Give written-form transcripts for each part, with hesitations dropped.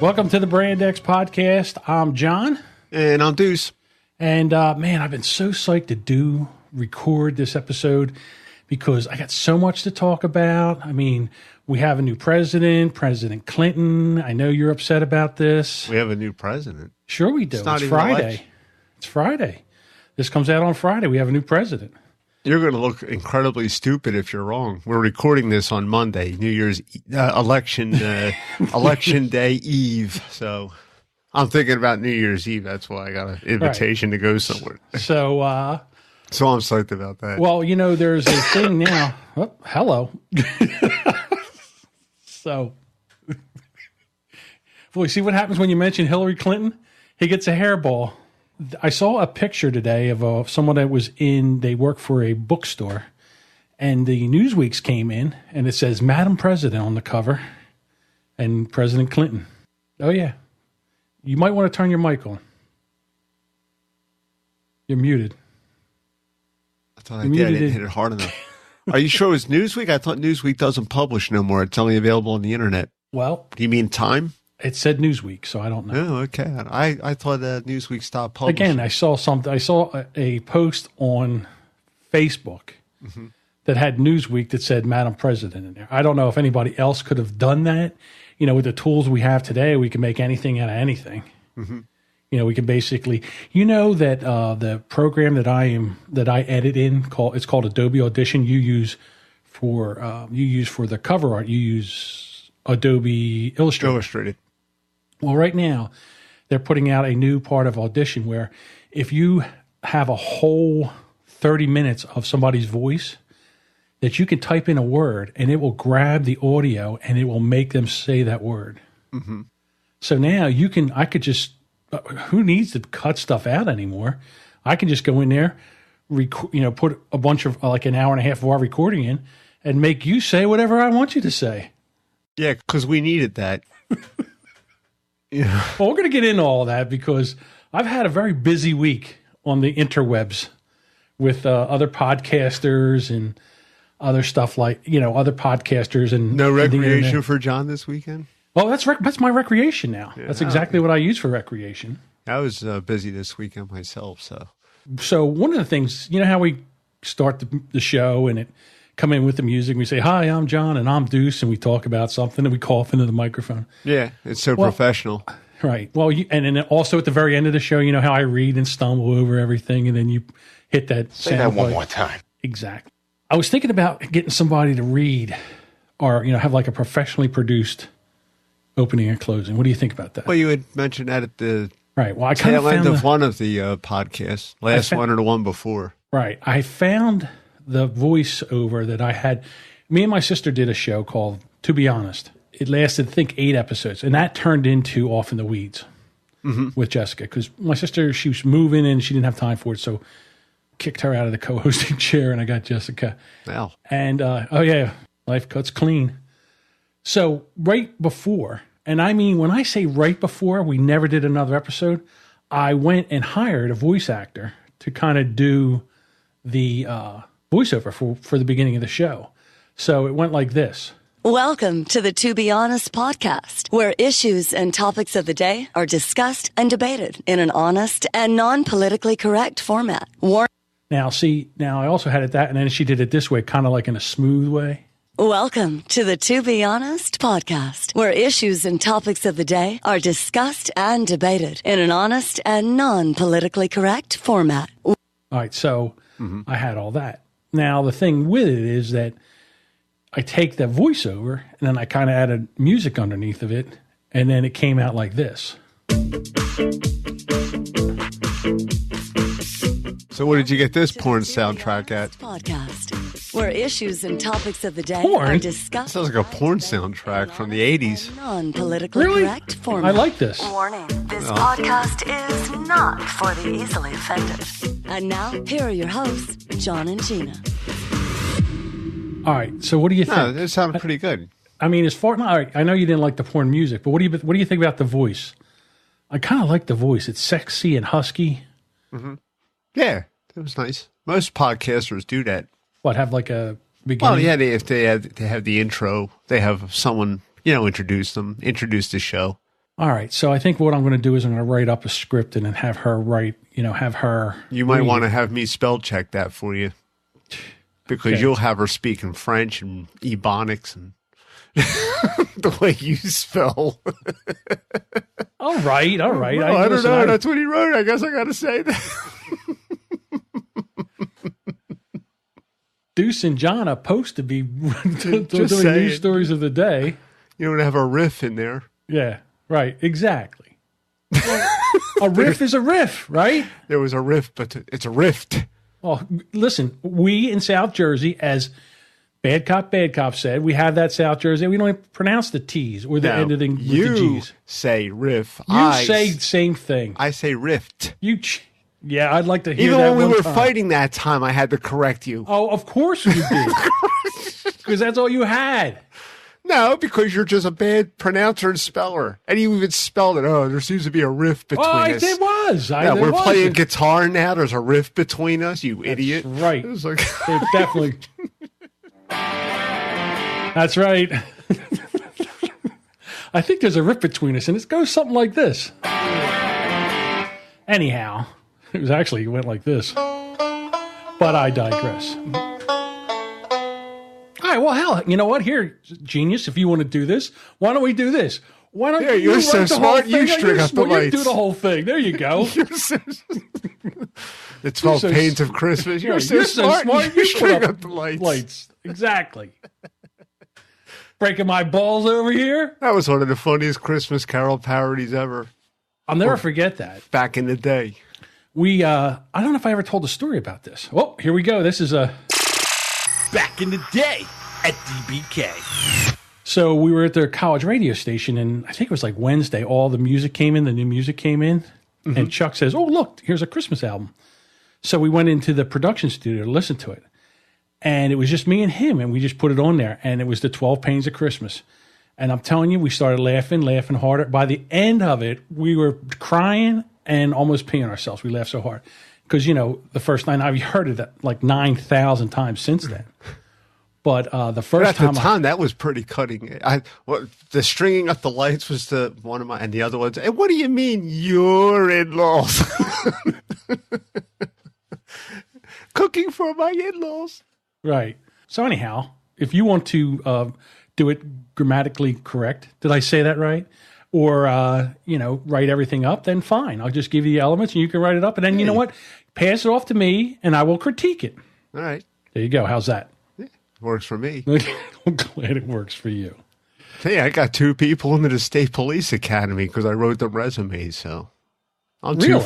Welcome to the Brand X Podcast. I'm John. And I'm Deuce. And man, I've been so psyched to record this episode because I got so much to talk about. I mean, we have a new president, President Clinton. I know you're upset about this. We have a new president. Sure we do. It's Friday. It's Friday. This comes out on Friday. We have a new president. You're going to look incredibly stupid if you're wrong. We're recording this on Monday, New Year's election day eve. So I'm thinking about New Year's Eve. That's why I got an invitation to go somewhere. So I'm psyched about that. Well, you know, there's a thing now. Oh, hello. So, boy, see what happens when you mention Hillary Clinton? He gets a hairball. I saw a picture today of someone that was they work for a bookstore, and the Newsweeks came in, and it says Madam President on the cover, and President Clinton. Oh, yeah. You might want to turn your mic on. You're muted. I thought I didn't hit it hard enough. Are you sure it was Newsweek? I thought Newsweek doesn't publish no more. It's only available on the internet. Well. Do you mean Time? It said Newsweek, so I don't know. Oh, okay. I thought Newsweek stopped publishing. Again, I saw something. I saw a post on Facebook that had Newsweek that said Madam President in there. I don't know if anybody else could have done that. You know, with the tools we have today, we can make anything out of anything. Mm-hmm. You know, we can basically, that the program that I edit in it's called Adobe Audition. You use for the cover art. You use Adobe Illustrator. Well, right now they're putting out a new part of Audition where if you have a whole 30 minutes of somebody's voice, that you can type in a word and it will grab the audio and it will make them say that word. Mm-hmm. So now I could just. Who needs to cut stuff out anymore? I can just go in there, put a bunch of like an hour and a half of our recording in and make you say whatever I want you to say. Yeah, because we needed that. Yeah. Well, we're going to get into all that because I've had a very busy week on the interwebs with other podcasters and other stuff like, other podcasters. And no recreation for John this weekend? Well, that's my recreation now. Yeah, that's exactly what I use for recreation. I was busy this weekend myself. So one of the things, you know how we start the show and it come in with the music. We say, "Hi, I'm John and I'm Deuce," and we talk about something and we cough into the microphone. Yeah, it's so professional. Right. Well, and then also at the very end of the show, you know how I read and stumble over everything, and then you hit that. Say that one more time. Exactly. I was thinking about getting somebody to read, or have like a professionally produced opening and closing. What do you think about that? Well, you had mentioned that at the right. Well, I kind of found one of the podcasts, last one or the one before. Right. I found the voiceover that I had. Me and my sister did a show called To Be Honest. It lasted, I think, 8 episodes, and that turned into Off in the Weeds with Jessica because my sister, she was moving and she didn't have time for it, so kicked her out of the co-hosting chair, and I got Jessica. Wow. And life cuts clean. So right before. And I mean, when I say right before, we never did another episode, I went and hired a voice actor to kind of do the voiceover for the beginning of the show. So it went like this. Welcome to the To Be Honest podcast, where issues and topics of the day are discussed and debated in an honest and non-politically correct format. Now I also had it that, and then she did it this way, kind of like in a smooth way. Welcome to the To Be Honest podcast, where issues and topics of the day are discussed and debated in an honest and non-politically correct format. All right, so I had all that. Now, the thing with it is that I take the voiceover, and then I kind of added music underneath of it, and then it came out like this. So what did you get this porn soundtrack at? Podcast, where issues and topics of the day porn? are discussed. Sounds like a porn soundtrack from the 80s. Non-politically correct format. I like this. Warning, this podcast is not for the easily offended. And now, here are your hosts, John and Gina. All right, so what do you think? No, this sounded pretty good. I mean, all right, I know you didn't like the porn music, but what do you think about the voice? I kind of like the voice. It's sexy and husky. Mm-hmm. Yeah, that was nice. Most podcasters do that. What, have like a beginning? Well, yeah, they have the intro. They have someone, introduce the show. All right. So I think what I'm going to do is I'm going to write up a script and then have her write, have her. You might want to have me spell check that for you. Because you'll have her speaking French and Ebonics and the way you spell. All right. Well, I don't know. That's what he wrote. I guess I got to say that. Deuce and John are supposed to be doing news stories of the day. You don't have a riff in there. Yeah, right. Exactly. Well, a riff is a riff, right? There was a riff, but it's a rift. Well, listen, we in South Jersey, as Bad Cop said, we have that South Jersey. We don't even pronounce the T's or the end of the G's. You say riff. You say the same thing. I say rift. Yeah, I'd like to hear Even that. when we were fighting that time, I had to correct you. Oh, of course you did. Because that's all you had. No, because you're just a bad pronouncer and speller. And you even spelled it. Oh, there seems to be a rift between us. There was. We're playing guitar now. There's a rift between us, you idiot. Right. It was like There's definitely. That's right. I think there's a rift between us, and it goes something like this. Anyhow, it went like this. But I digress. All right, well, hell, you know what? Here, genius, if you want to do this, why don't we do this? Why don't you you're so smart, you string up the lights. You do the whole thing. There you go. It's 12 Pains of Christmas. You're so smart, you string up the lights. Exactly. Breaking my balls over here. That was one of the funniest Christmas Carol parodies ever. I'll never forget that. Back in the day. I don't know if I ever told a story about this. Oh, here we go. This is Back in the day at DBK. So we were at their college radio station, and I think it was like Wednesday. All the music came in, the new music came in, and Chuck says, "Oh, look, here's a Christmas album." So we went into the production studio to listen to it, and it was just me and him, and we just put it on there, and it was the 12 Pains of Christmas. And I'm telling you, we started laughing harder. By the end of it, we were crying and almost peeing ourselves. We laughed so hard. Because, the first night, I've heard it like 9,000 times since then. But the first time... At the time, that was pretty cutting. The stringing up the lights was one of my... And the other ones... And what do you mean, your in-laws? Cooking for my in-laws. Right. So anyhow, if you want to do it grammatically correct, did I say that right? Or, write everything up, then fine. I'll just give you the elements and you can write it up. And then, you know what? Pass it off to me and I will critique it. All right. There you go. How's that? Yeah, works for me. I'm glad it works for you. Hey, I got 2 people into the State Police Academy because I wrote the resumes, so I'm really?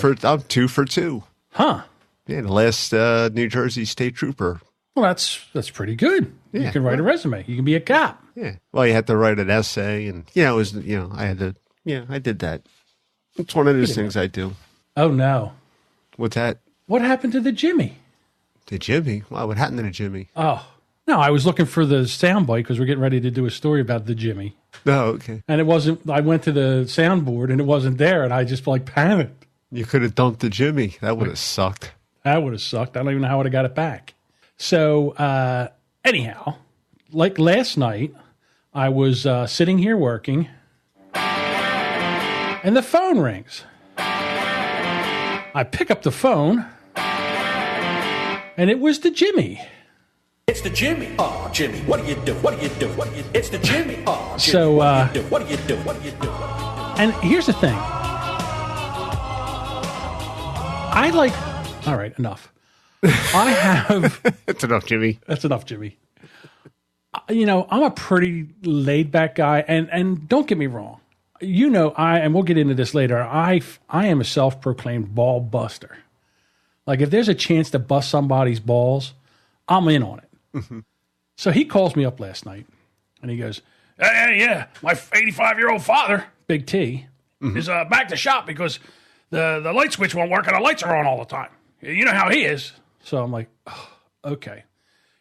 2 for 2. Huh. Yeah, the last New Jersey State Trooper. Well, that's pretty good. Yeah, you can write a resume. You can be a cop. Yeah. Well, you had to write an essay, and it was I had to. Yeah, I did that. It's one of those things I do. Oh no. What's that? What happened to the Jimmy? The Jimmy? Wow, what happened to the Jimmy? Oh no, I was looking for the soundbite because we're getting ready to do a story about the Jimmy. Oh, okay. And it wasn't. I went to the soundboard and it wasn't there, and I just panicked. You could have dumped the Jimmy. That would have sucked. That would have sucked. I don't even know how I would have got it back. So, anyhow, like last night, I was sitting here working, and the phone rings. I pick up the phone, and it was the Jimmy. It's the Jimmy. Oh, Jimmy, what do you do? What do you do? What do you do? It's the Jimmy. Oh, Jimmy, so, what do you do? What do you do? What do you do? And here's the thing. All right, enough. I have... That's enough, Jimmy. That's enough, Jimmy. I'm a pretty laid-back guy, and don't get me wrong. And we'll get into this later, I am a self-proclaimed ball buster. Like, if there's a chance to bust somebody's balls, I'm in on it. Mm-hmm. So he calls me up last night, and he goes, yeah, my 85-year-old father, Big T, is back to shop because the light switch won't work, and the lights are on all the time. You know how he is. So I'm like, oh, okay.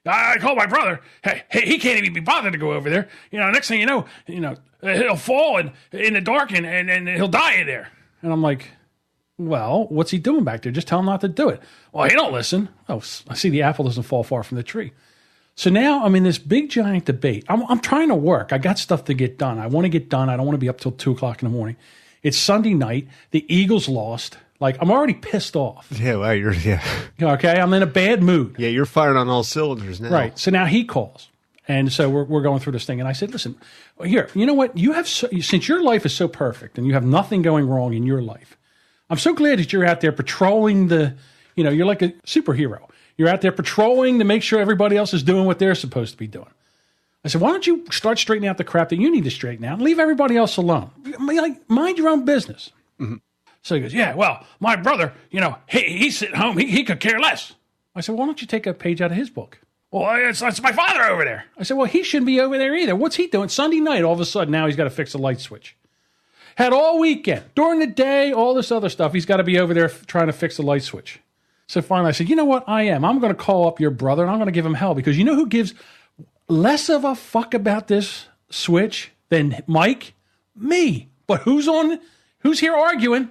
I called my brother. Hey, he can't even be bothered to go over there. Next thing you know, he'll fall in the dark and he'll die in there. And I'm like, well, what's he doing back there? Just tell him not to do it. Well, he don't listen. Oh, I see the apple doesn't fall far from the tree. So now I'm in this big giant debate. I'm trying to work. I got stuff to get done. I want to get done. I don't want to be up till 2:00 in the morning. It's Sunday night. The Eagles lost. Like, I'm already pissed off. Yeah, well, yeah. Okay, I'm in a bad mood. Yeah, you're firing on all cylinders now. Right. So now he calls. And so we're going through this thing. And I said, listen, here, you know what? You have since your life is so perfect and you have nothing going wrong in your life, I'm so glad that you're out there patrolling you're like a superhero. You're out there patrolling to make sure everybody else is doing what they're supposed to be doing. I said, why don't you start straightening out the crap that you need to straighten out and leave everybody else alone? Like, mind your own business. Mm-hmm. So he goes, yeah, well, my brother, he's sitting home. He could care less. I said, why don't you take a page out of his book? Well, it's my father over there. I said, well, he shouldn't be over there either. What's he doing? Sunday night, all of a sudden, now he's got to fix a light switch. Had all weekend, during the day, all this other stuff. He's got to be over there trying to fix the light switch. So finally, I said, you know what? I'm going to call up your brother, and I'm going to give him hell. Because you know who gives less of a fuck about this switch than Mike? Me. But who's here arguing?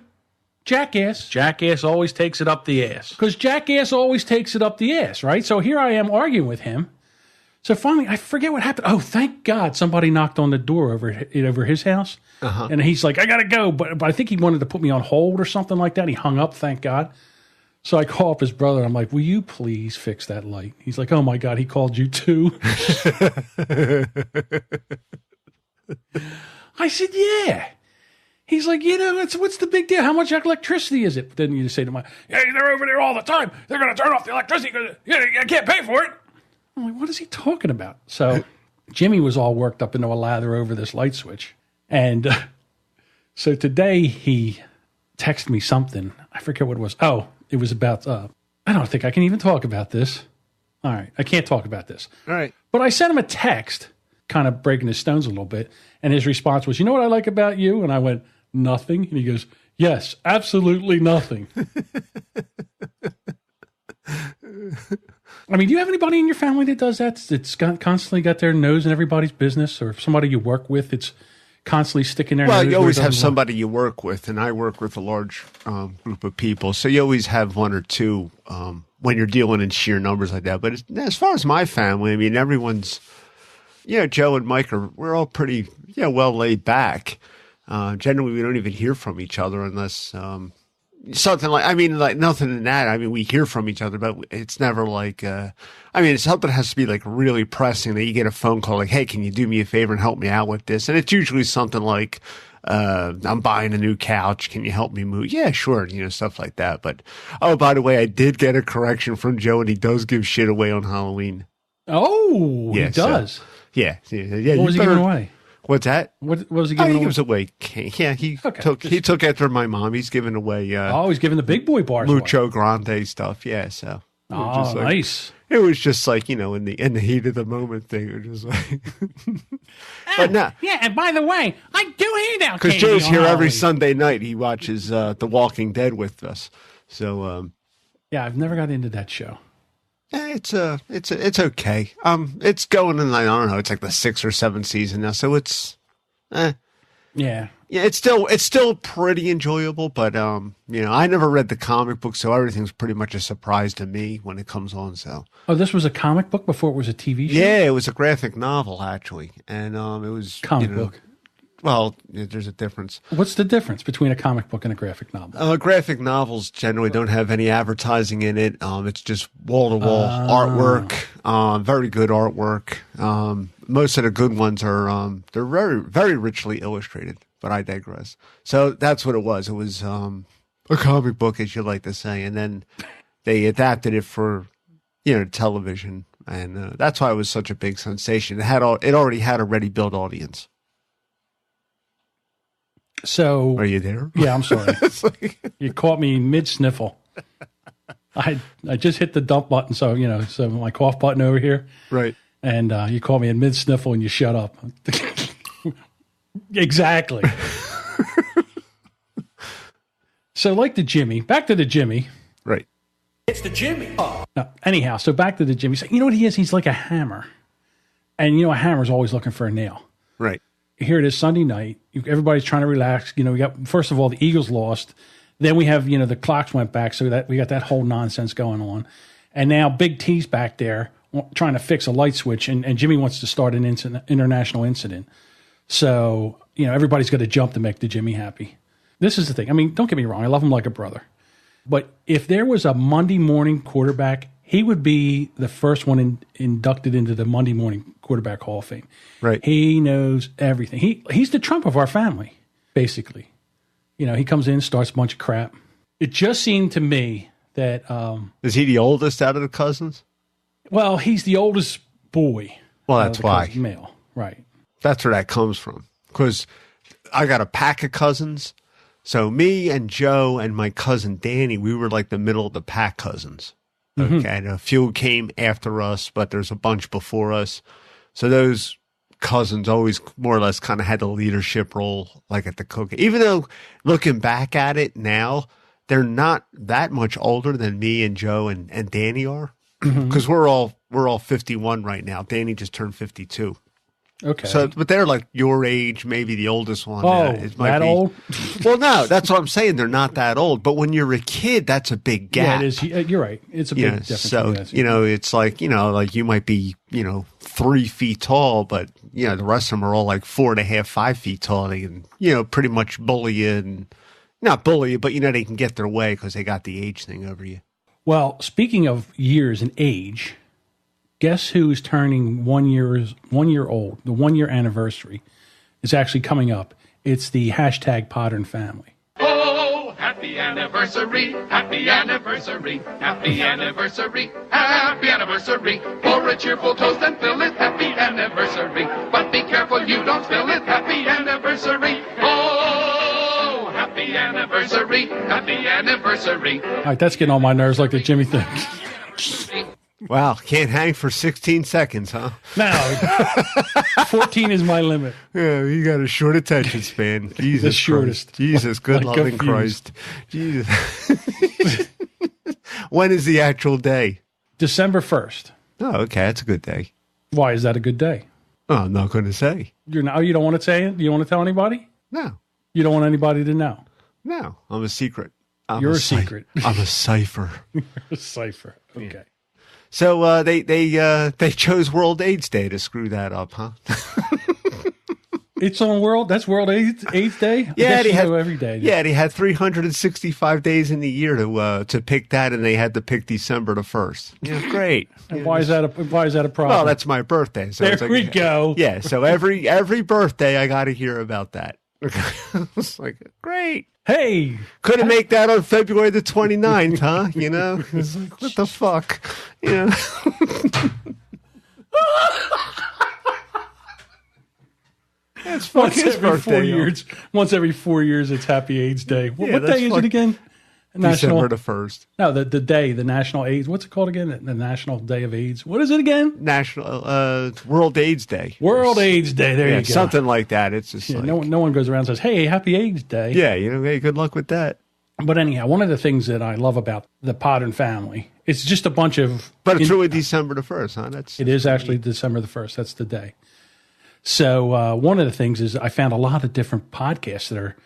Jackass. Jackass always takes it up the ass. Because Jackass always takes it up the ass, right? So here I am arguing with him. So finally, I forget what happened. Oh, thank God somebody knocked on the door over his house. Uh-huh. And he's like, I got to go. But I think he wanted to put me on hold or something like that. He hung up, thank God. So I call up his brother. I'm like, will you please fix that light? He's like, oh, my God, he called you too. I said, yeah. He's like, what's the big deal? How much electricity is it? Then you say to they're over there all the time. They're going to turn off the electricity because I can't pay for it. I'm like, what is he talking about? So Jimmy was all worked up into a lather over this light switch. And so today he texted me something. I forget what it was. Oh, it was about, I don't think I can even talk about this. All right. I can't talk about this. All right. But I sent him a text, kind of breaking his stones a little bit. And his response was, you know what I like about you? And I went, nothing. And he goes, yes, absolutely nothing. I mean, do you have anybody in your family that does that? That's constantly got their nose in everybody's business, or somebody you work with that's constantly sticking their nose? Well, you always have somebody you work with, and I work with a large group of people, so you always have one or two when you're dealing in sheer numbers like that. But as far as my family, I mean, everyone's, Joe and Mike we're all pretty, well laid back. Generally, we don't even hear from each other unless something like nothing in that. I mean, we hear from each other, but it's never like, it's something that has to be like really pressing that you get a phone call like, hey, can you do me a favor and help me out with this? And it's usually something like, I'm buying a new couch. Can you help me move? Yeah, sure. Stuff like that. But, oh, by the way, I did get a correction from Joe, and he does give shit away on Halloween. Oh, yeah, he does. So, yeah. What was he giving away? What's that? What was he giving away? He gives away cane. Yeah, he took after my mom. He's giving away. He's giving the big boy bars Mucho away. Grande stuff. Yeah, so. Nice. It was just like, in the heat of the moment thing. It was just like. But no. Yeah, and by the way, I do hand out because Joe's here every Sunday night. He watches The Walking Dead with us. So. Yeah, I've never got into that show. It's okay. It's going in, I don't know, it's like the 6th or 7th season now, so it's Yeah, it's still pretty enjoyable, but I never read the comic book, so everything's pretty much a surprise to me when it comes on. So this was a comic book before it was a TV show? Yeah, it was a graphic novel actually, and it was comic book. Well, there's a difference. What's the difference between a comic book and a graphic novel? Graphic novels generally don't have any advertising in it. It's just wall-to-wall artwork, very good artwork. Most of the good ones are they're very, very richly illustrated, but I digress. So that's what it was. It was a comic book, as you like to say, and then they adapted it for television, and that's why it was such a big sensation. It already had a ready-built audience. So are you there? Yeah, I'm sorry. You caught me mid-sniffle. I just hit the dump button, so my cough button over here. Right. And you caught me in mid-sniffle and you shut up. Exactly. So back to the Jimmy. Right. It's the Jimmy. Oh. No, anyhow, so back to the Jimmy. So, you know what he is? He's like a hammer. And a hammer's always looking for a nail. Right. Here it is Sunday night. Everybody's trying to relax. We got, first of all, the Eagles lost. Then we have, the clocks went back. So that we got that whole nonsense going on. And now Big T's back there trying to fix a light switch. And Jimmy wants to start an international incident. So, everybody's got to jump to make the Jimmy happy. this is the thing. I mean, don't get me wrong. I love him like a brother. But if there was a Monday morning quarterback, he would be the first one inducted into the Monday morning quarterback Hall of Fame. Right. He knows everything. He's the Trump of our family, basically. You know, he comes in, starts a bunch of crap. It just seemed to me that... is he the oldest out of the cousins? Well, he's the oldest boy. Well, that's why. Male, right. That's where that comes from. Because I got a pack of cousins. So me and Joe and my cousin Danny, we were like the middle of the pack cousins. Okay. And a few came after us, but there's a bunch before us. So those cousins always more or less kind of had the leadership role, like at the cooking. Even though looking back at it now, they're not that much older than me and Joe and Danny are. Because we're all 51 right now. Danny just turned 52. Okay. So, but they're like your age, maybe the oldest one. Oh, it might that be. old? Well, no, that's what I'm saying. They're not that old. But when you're a kid, that's a big gap. Yeah, it is. You're right. It's a big difference. So, it's like, like you might be, 3 feet tall, but, the rest of them are all like 4.5, 5 feet tall. They can, pretty much bully you and not bully you, but, they can get their way because they got the age thing over you. Well, speaking of years and age, guess who is turning 1 year old? The 1 year anniversary is actually coming up. It's the hashtag Podern Family. Oh, happy anniversary, happy anniversary, happy anniversary, happy anniversary. Pour a cheerful toast and fill it, happy anniversary. But be careful you don't spill it, happy anniversary. Oh, happy anniversary, happy anniversary. All right, that's getting on my nerves like the Jimmy thing. Wow, can't hang for 16 seconds, huh? No, 14 is my limit. Yeah, you got a short attention span. Jesus The shortest. Christ. Jesus, good Like loving confused. Christ. Jesus. When is the actual day? December 1st. Oh, okay, that's a good day. Why is that a good day? Oh, I'm not going to say. You don't want to say it? You don't want to tell anybody? No, You don't want anybody to know? no, I'm a secret. You're a secret. I'm a cipher. A cipher. Okay. So they chose World AIDS Day to screw that up, huh? It's on that's World AIDS Day? I Yeah, guess every day. Yeah, they had 365 days in the year to pick that, and they had to pick December the 1st. Yeah, great. And why is that a problem? Well, that's my birthday. So there it's like, we go. Yeah, so every birthday I got to hear about that. It's like, great. Hey, Couldn't make that on February the 29th, huh? It's like, what the fuck? It's fucking his birthday. Once every 4 years, it's Happy AIDS Day. Yeah, what day is it again? December the 1st. No, the day, the National AIDS. What's it called again? The National Day of AIDS. What is it again? National World AIDS Day. World AIDS Day. There you go. Something like that. It's just like, no one goes around and says, "Hey, Happy AIDS Day." Yeah, hey, good luck with that. But anyhow, one of the things that I love about the Podern family, it's just a bunch of. But it's really December the 1st, huh? It is actually December the 1st. That's the day. So one of the things is I found a lot of different podcasts that are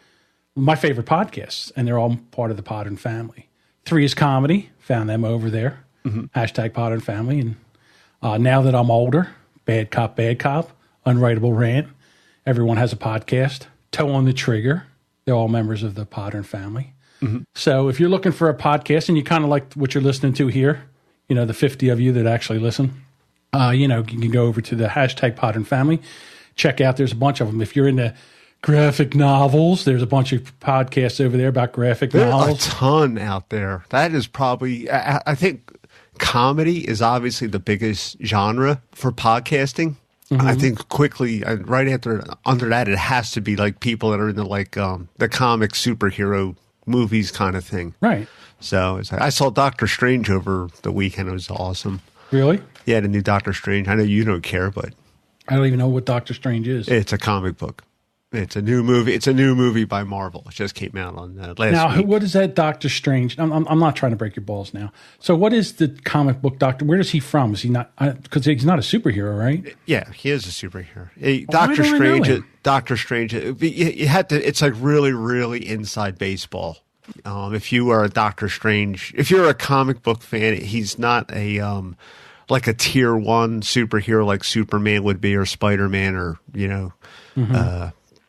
my favorite podcasts, and they're all part of the Podern family. 3 is Comedy. Found them over there. Hashtag Podern Family. And now that I'm older, Bad Cop, Unwritable Rant. Everyone has a podcast. Toe on the Trigger. They're all members of the Podern family. So if you're looking for a podcast and you kind of like what you're listening to here, the 50 of you that actually listen, you can go over to the hashtag Podern Family. Check out, there's a bunch of them. If you're into graphic novels, there's a bunch of podcasts over there about graphic novels. There's a ton out there. That is probably, I think comedy is obviously the biggest genre for podcasting. I think quickly, right under that, it has to be like people that are into like the comic superhero movies kind of thing. Right. So I saw Doctor Strange over the weekend. It was awesome. Really? Yeah, the new Doctor Strange. I know you don't care, but I don't even know what Doctor Strange is. it's a comic book. It's a new movie. It's a new movie by Marvel. It just came out on last week. What is that Doctor Strange? I'm not trying to break your balls now. So what is the comic book Doctor? Where is he from? Is he not? Because he's not a superhero, right? Yeah, he is a superhero. Doctor Strange. Doctor Strange. You had to. It's like really, really inside baseball. If you are a Doctor Strange, if you're a comic book fan, he's not a like a tier 1 superhero like Superman would be, or Spider-Man, or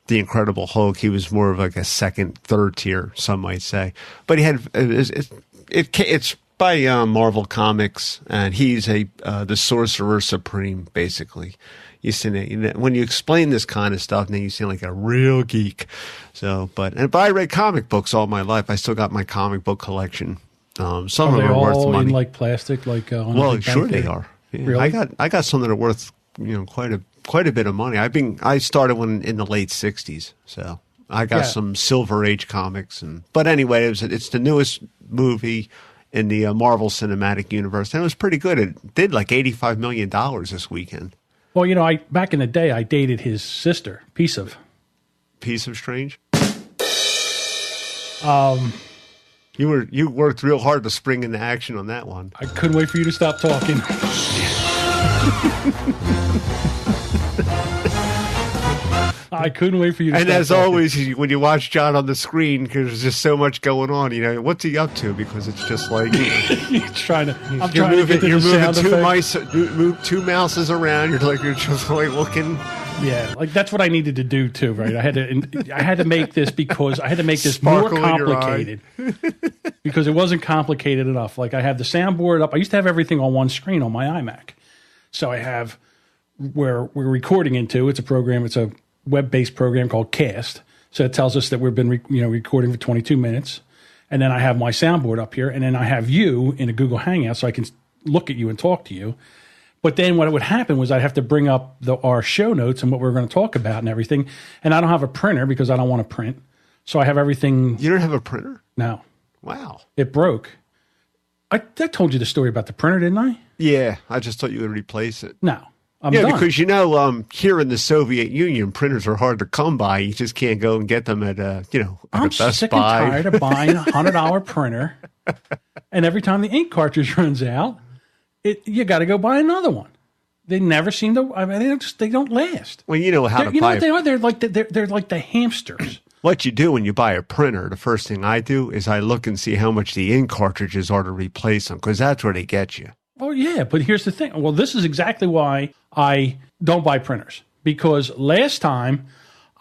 the Incredible Hulk. He was more of like a second, third tier, some might say. But he had it's by Marvel Comics, and he's the Sorcerer Supreme, basically. When you explain this kind of stuff, then you seem like a real geek. So, but I read comic books all my life. I still got my comic book collection. Some of them are worth money. In like plastic, like on well, sure they are. Yeah. Really? I got some that are worth quite a bit of money. I started in the late '60s, so I got some Silver Age comics. But anyway, it's the newest movie in the Marvel Cinematic Universe, and it was pretty good. It did like $85 million this weekend. Well, back in the day, I dated his sister, Piece of Strange. You worked real hard to spring into action on that one. I couldn't wait for you to stop talking. I couldn't wait for you to stop talking. And as always, when you watch John on the screen, because there's just so much going on, what's he up to? Because it's just like I'm trying to get you're moving move two mouses around. You're just like looking. Yeah, like that's what I needed to do too, right? I had to make this because I had to make this more complicated because it wasn't complicated enough. Like I have the soundboard up. I used to have everything on one screen on my iMac. So I have where we're recording into. It's a program. It's a web-based program called Cast. So it tells us that we've been recording for 22 minutes. And then I have my soundboard up here, and then I have you in a Google Hangout so I can look at you and talk to you. But then what would happen was I'd have to bring up our show notes and what we're going to talk about and everything. And I don't have a printer because I don't want to print. So I have everything. You don't have a printer? No. Wow. It broke. I told you the story about the printer, didn't I? Yeah. I just thought you would replace it. No. I'm done. Because here in the Soviet Union, printers are hard to come by. You just can't go and get them at I'm Best sick Buy. and tired of buying a $100 printer, and every time the ink cartridge runs out, you got to go buy another one. They never seem to. I mean, they don't last. Well, you know how to buy. You know what they are? They're like the hamsters. What you do when you buy a printer, the first thing I do is I look and see how much the ink cartridges are to replace them, because that's where they get you. Oh, yeah, but here's the thing. Well, this is exactly why I don't buy printers, because last time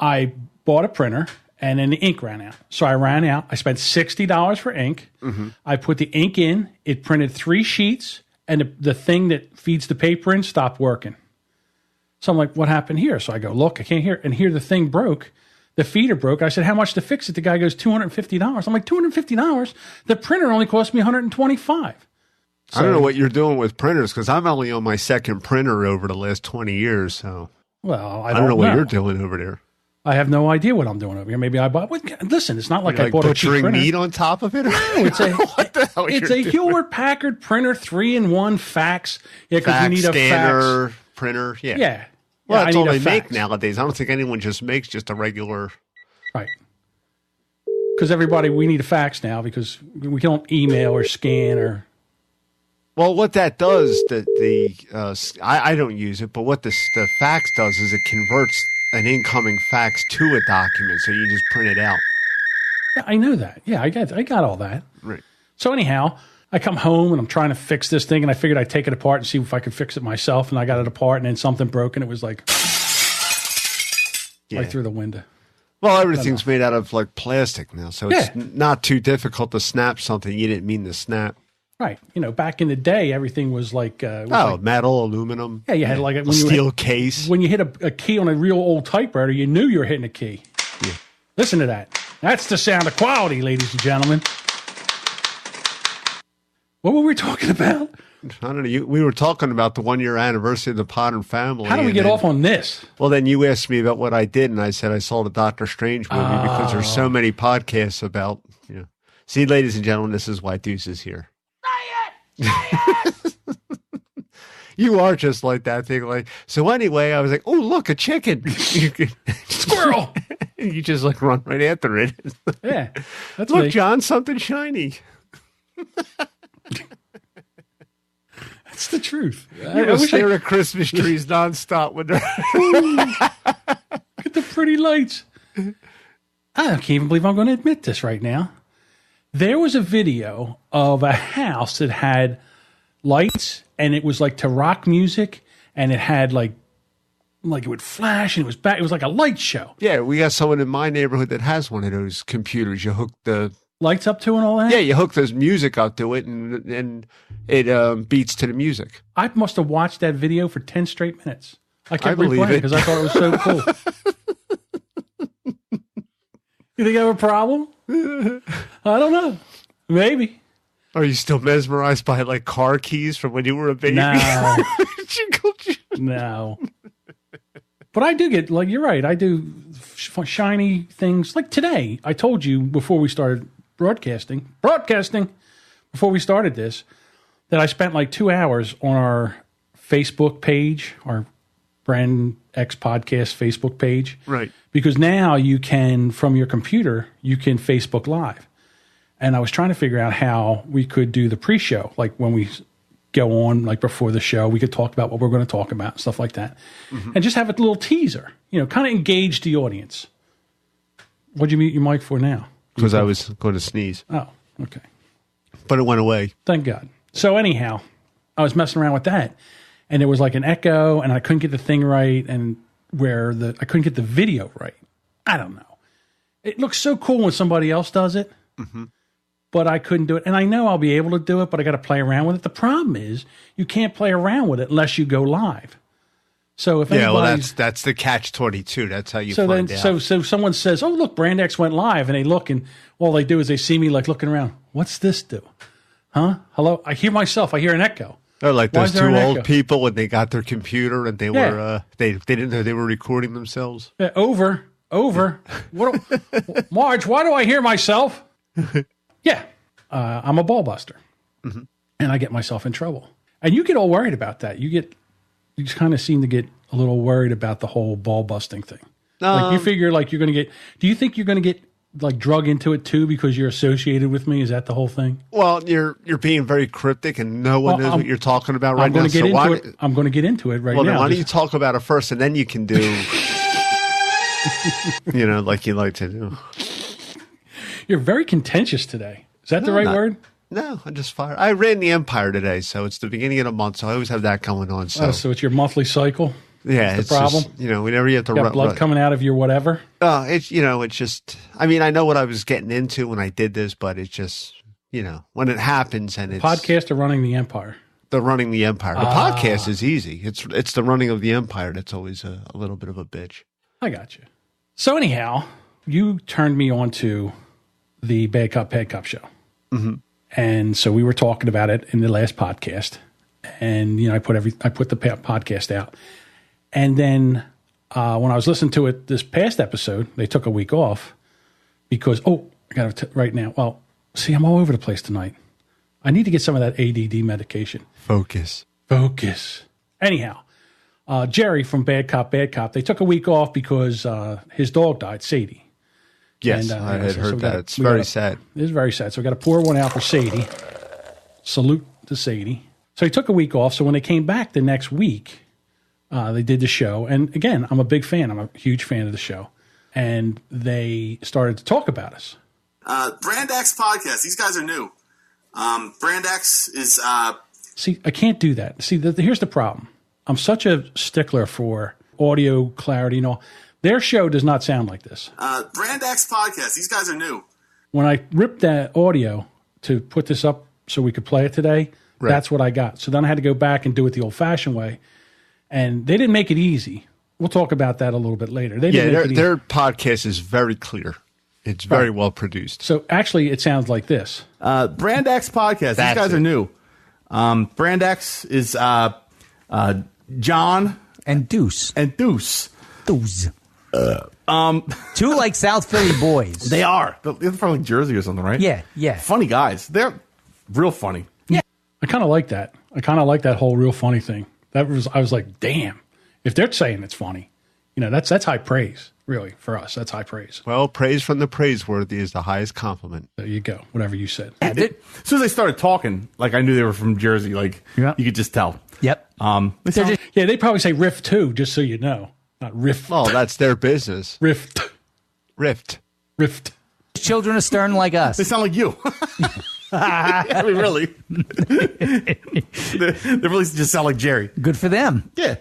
I bought a printer and then the ink ran out. So I ran out. I spent $60 for ink. Mm-hmm. I put the ink in. It printed 3 sheets, and the thing that feeds the paper in stopped working. So I'm like, what happened here? So I go, look, I can't hear. And here the thing broke. The feeder broke. I said, how much to fix it? The guy goes, $250. I'm like, $250? The printer only cost me $125. So, I don't know what you're doing with printers, because I'm only on my second printer over the last 20 years. So, well, I don't know what you're doing over there. I have no idea what I'm doing over here. Maybe I bought. Listen, it's not like I bought a cheap printer. Meat on top of it. No, it's a Hewlett Packard printer, 3-in-1 fax. Yeah, because you need a scanner, fax printer. Yeah. Yeah. Well, that's all they make nowadays. I don't think anyone just makes just a regular. Right. Because we need a fax now, because we don't email or scan or. Well, what that does, I don't use it, but what the fax does is it converts an incoming fax to a document, so you just print it out. Yeah, I know that. Yeah, I got all that. Right. So anyhow, I come home and I'm trying to fix this thing, and I figured I'd take it apart and see if I could fix it myself, and I got it apart, and then something broke, and it was like right through the window. Well, everything's made out of like plastic now, so it's not too difficult to snap something you didn't mean to snap. Right. Back in the day, everything was like... metal, aluminum. Yeah, you had like... Steel case. When you hit a key on a real old typewriter, you knew you were hitting a key. Yeah. Listen to that. That's the sound of quality, ladies and gentlemen. What were we talking about? I don't know. We were talking about the 1-year anniversary of the Potter family. How do we get off on this? Well, then you asked me about what I did, and I said I saw the Doctor Strange movie because there's so many podcasts about... See, ladies and gentlemen, this is why Deuce is here. You are just like that thing. Like, so anyway, I was like, oh, look, a chicken. Squirrel. You just like run right after it. Yeah. That's look, me. John, something shiny. That's the truth. You will stare at Christmas trees nonstop when they're Look at the pretty lights. I can't even believe I'm going to admit this right now. There was a video of a house that had lights, and it was like to rock music, and it had like like it would flash and it was back. It was like a light show. Yeah, we got someone in my neighborhood that has one of those computers. You hook the lights up to and all that. Yeah, you hook this music up to it, and it beats to the music. I must have watched that video for 10 straight minutes. I kept believe replaying it because I thought it was so cool. You think I have a problem? I don't know. Maybe. Are you still mesmerized by like car keys from when you were a baby? No. No. But I do get, like, you're right. I do shiny things. Like today, I told you before we started broadcasting, before we started this, that I spent like 2 hours on our Facebook page, our Brand X Podcast Facebook page. Right. Because now you can, from your computer, you can Facebook Live. And I was trying to figure out how we could do the pre-show, like when we go on, like before the show, we could talk about what we're going to talk about, stuff like that. Mm-hmm. And just have a little teaser, kind of engage the audience. What'd you mute your mic for now? Because I was going to sneeze. Oh, okay. But it went away. Thank God. So anyhow, I was messing around with that, and there was like an echo, and I couldn't get the thing right, and I couldn't get the video right. I don't know. It looks so cool when somebody else does it. Mm-hmm. But I couldn't do it. And I know I'll be able to do it, but I got to play around with it. The problem is you can't play around with it unless you go live. So if that's the catch-22. That's how you find out. So someone says, "Oh, look, Brand X went live," and they look, and all they do is they see me like looking around. What's this do? Huh? Hello? I hear myself. I hear an echo. Oh, like those two old people when they got their computer and they were they didn't know they were recording themselves. Yeah, over. Marge, why do I hear myself? Yeah, I'm a ball buster, mm-hmm. and I get myself in trouble. And you get all worried about that. You just kind of seem to get a little worried about the whole ball busting thing. Like you figure like you're going to get. Do you think you're going to get like drug into it too because you're associated with me? Is that the whole thing? Well, you're being very cryptic, and no one knows what you're talking about right now. I'm going to get into it right now. Well, why don't you talk about it first, and then you can do, like you like to do. You're very contentious today. Is that the right word? No, I'm just fired. I ran the Empire today, so it's the beginning of the month, so I always have that going on. So, so it's your monthly cycle? Yeah, it's the problem. Just, whenever you have to run blood coming out of your whatever? It's just, I mean, I know what I was getting into when I did this, but it's just, when it happens and it's. Podcast or running the Empire? The running the Empire. The podcast is easy. It's the running of the Empire that's always a little bit of a bitch. I got you. So anyhow, you turned me on to the Bad Cop show. Mm-hmm. And so we were talking about it in the last podcast, and I put the podcast out, and then when I was listening to it this past episode, they took a week off because I got to right now. Well, see, I'm all over the place tonight. I need to get some of that ADD medication. Focus. Anyhow, Jerry from Bad Cop, they took a week off because his dog died, Sadie. Yes, and, I had heard that. It's very sad. It is very sad. So we got to pour one out for Sadie. Salute to Sadie. So he took a week off. So when they came back the next week, they did the show. And again, I'm a big fan. I'm a huge fan of the show. And they started to talk about us. Brand X Podcast. These guys are new. Brand X is... See, I can't do that. See, here's the problem. I'm such a stickler for audio clarity and all. Their show does not sound like this. Brand X Podcast. These guys are new. When I ripped that audio to put this up so we could play it today, That's what I got. So then I had to go back and do it the old-fashioned way. And they didn't make it easy. We'll talk about that a little bit later. Their podcast is very clear. It's very well produced. So actually, it sounds like this. Brand X Podcast. These guys are new. Brand X is John and Deuce. Deuce. Two like South Philly boys. They are. They're from like Jersey or something, right? Yeah. Funny guys. They're real funny. Yeah. I kind of like that. I kind of like that whole real funny thing. I was like, damn, if they're saying it's funny, that's high praise, really, for us. That's high praise. Well, praise from the praiseworthy is the highest compliment. There you go. Whatever you said. As soon as they started talking, like I knew they were from Jersey. Like you could just tell. Yep. They probably say riff too, just so you know. Not riff. Oh, that's their business. Rift. Children of Stern like us. They sound like you. I mean, really. They really just sound like Jerry. Good for them. Yeah.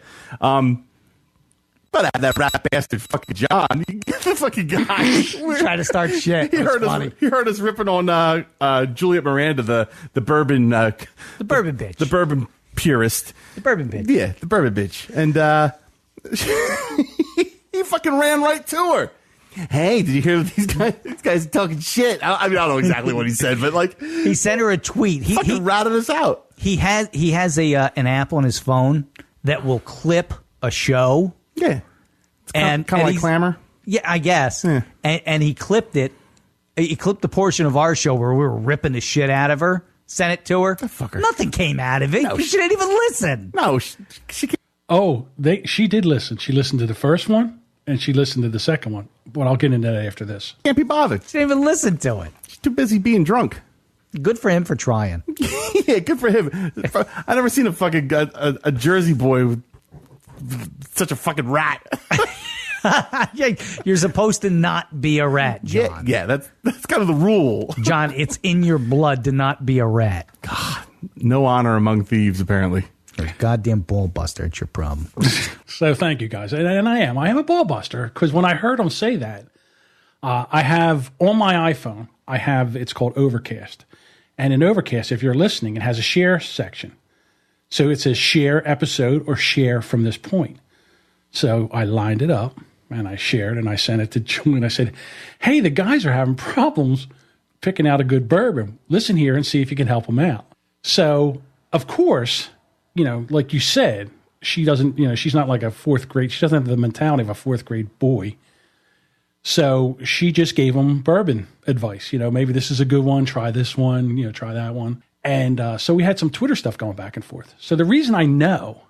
But I had that rat bastard fucking John. The fucking guy. Try to start shit. He heard us ripping on Juliet Miranda, the bourbon bitch. The bourbon purist. The bourbon bitch. Yeah, the bourbon bitch. And he fucking ran right to her. Hey, did you hear these guys talking shit? I mean, I don't know exactly what he said, but like he sent her a tweet. He ratted us out. He has an app on his phone that will clip a show. Yeah, it's kind of like Clamor. Yeah, I guess. Yeah. And he clipped it. He clipped the portion of our show where we were ripping the shit out of her. Sent it to her. Fucker. Nothing came out of it. No, she didn't even listen. No, she she did listen. She listened to the first one and she listened to the second one. But I'll get into that after this. Can't be bothered. She didn't even listen to it. She's too busy being drunk. Good for him for trying. Yeah, good for him. I never seen a Jersey boy with such a fucking rat. Yeah, you're supposed to not be a rat, John. Yeah, that's kind of the rule. John, it's in your blood to not be a rat. God, no honor among thieves, apparently. You're a goddamn ball buster. It's your problem. So thank you, guys. And I am a ball buster because when I heard him say that, I have on my iPhone, it's called Overcast. And in Overcast, if you're listening, it has a share section. So it says share episode or share from this point. So I lined it up and I shared and I sent it to Julie. I said, hey, the guys are having problems picking out a good bourbon. Listen here and see if you can help them out. So, of course, like you said, she doesn't, she's not like a fourth grade. She doesn't have the mentality of a fourth grade boy. So she just gave them bourbon advice. Maybe this is a good one. Try this one, try that one. And so we had some Twitter stuff going back and forth. So the reason I know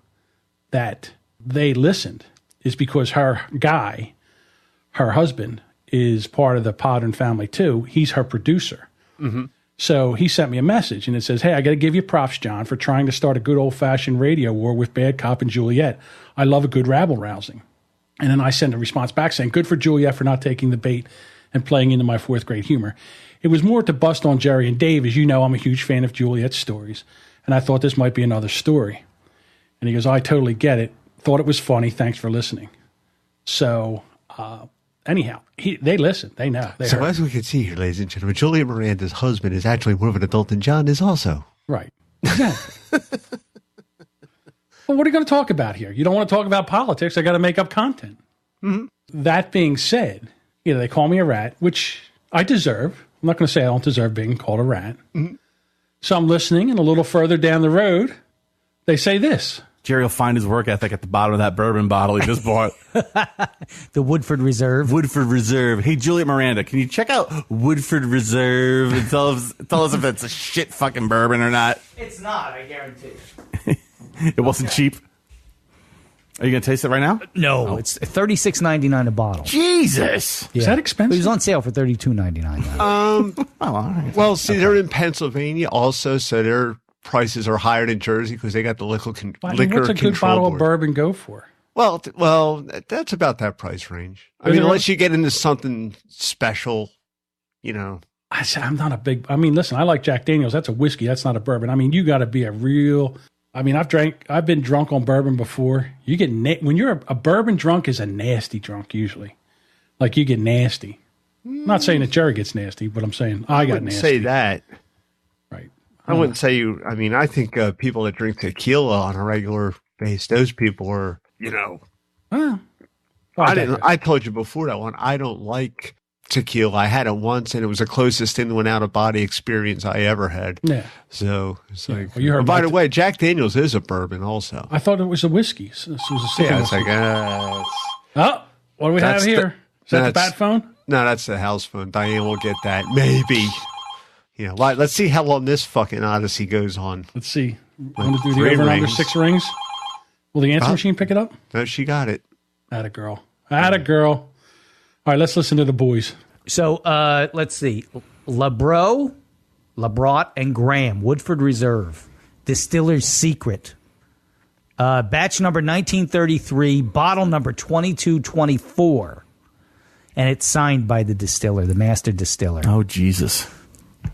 that they listened is because her husband, is part of the Podden family too. He's her producer. Mm-hmm. So he sent me a message and it says, hey, I got to give you props, John, for trying to start a good old-fashioned radio war with Bad Cop and Juliet. I love a good rabble-rousing. And then I sent a response back saying, good for Juliet for not taking the bait and playing into my fourth grade humor. It was more to bust on Jerry and Dave. As you know, I'm a huge fan of Juliet's stories, and I thought this might be another story. And he goes, I totally get it. Thought it was funny. Thanks for listening. So anyhow, they listen. They know. So as we can see here, ladies and gentlemen, Juliet Miranda's husband is actually more of an adult than John is also. Right. Exactly. Well, what are you going to talk about here? You don't want to talk about politics. I got to make up content. Mm-hmm. That being said, they call me a rat, which I deserve. I'm not going to say I don't deserve being called a rat. Mm-hmm. So I'm listening, and a little further down the road, they say this. Jerry will find his work ethic at the bottom of that bourbon bottle he just bought. The Woodford Reserve. Woodford Reserve. Hey, Juliet Miranda, can you check out Woodford Reserve and tell us if it's a shit fucking bourbon or not? It's not, I guarantee. It wasn't cheap. Are you going to taste it right now? No, it's $36.99 a bottle. Jesus. Yeah. Is that expensive? It was on sale for $32.99. Well, see, they're in Pennsylvania also, so their prices are higher than Jersey because they got the liquor control board. What's a good bottle of bourbon go for? Well, that's about that price range. I mean, unless you get into something special, I'm not a big. Listen, I like Jack Daniels. That's a whiskey. That's not a bourbon. You got to be a real. I've been drunk on bourbon before. You get when you're a bourbon drunk is a nasty drunk usually. Like you get nasty. I'm not saying that Jerry gets nasty, but I'm saying I got nasty. Say that. Right. I wouldn't say you. I think people that drink tequila on a regular basis, those people are, I told you before that one. I don't like tequila. I had it once, and it was the closest to an out-of-body experience I ever had. Yeah. So it's like. Well, you heard by the way, Jack Daniels is a bourbon also. I thought it was a whiskey. So this was a it's like. What do we have here? Is that the bat phone? No, that's the house phone. Diane will get that. Maybe. Let's see how long this fucking odyssey goes on. Let's see. I'm going to do the over and under 6 rings. Will the answer machine pick it up? No, she got it. Atta girl. All right, let's listen to the boys. So let's see. Labrotte, and Graham, Woodford Reserve, Distiller's Secret. Batch number 1933, bottle number 2224. And it's signed by the distiller, the master distiller. Oh, Jesus.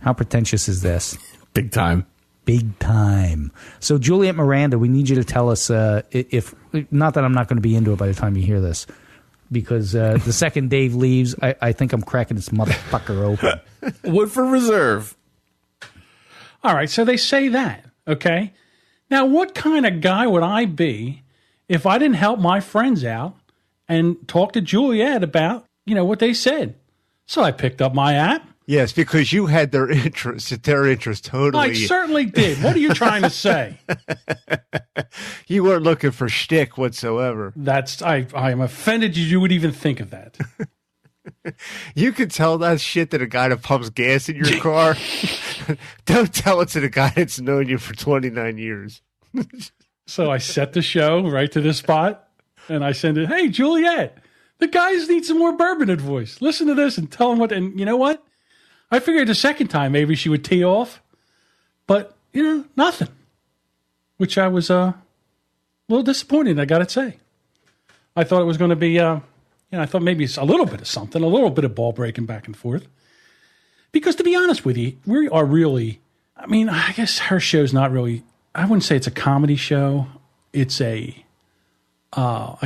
How pretentious is this? Big time. Big time. So, Juliet Miranda, we need you to tell us if not that I'm not going to be into it by the time you hear this, because the second Dave leaves, I think I'm cracking this motherfucker open. Woodford Reserve. All right, so they say that, okay? Now, what kind of guy would I be if I didn't help my friends out and talk to Juliet about, what they said? So I picked up my app. Yes, because you had their interest totally. I certainly did. What are you trying to say? You weren't looking for shtick whatsoever. I am offended you would even think of that. You could tell that shit to the guy that pumps gas in your car. Don't tell it to the guy that's known you for 29 years. So I set the show right to this spot, and I send it, hey, Juliet, the guys need some more bourbon advice. Listen to this and tell them what, and you know what? I figured the second time maybe she would tee off, but, nothing, which I was a little disappointed, I got to say. I thought it was going to be, I thought maybe it's a little bit of something, a little bit of ball breaking back and forth. Because to be honest with you, we are really, I guess her show's not really, I wouldn't say it's a comedy show. It's I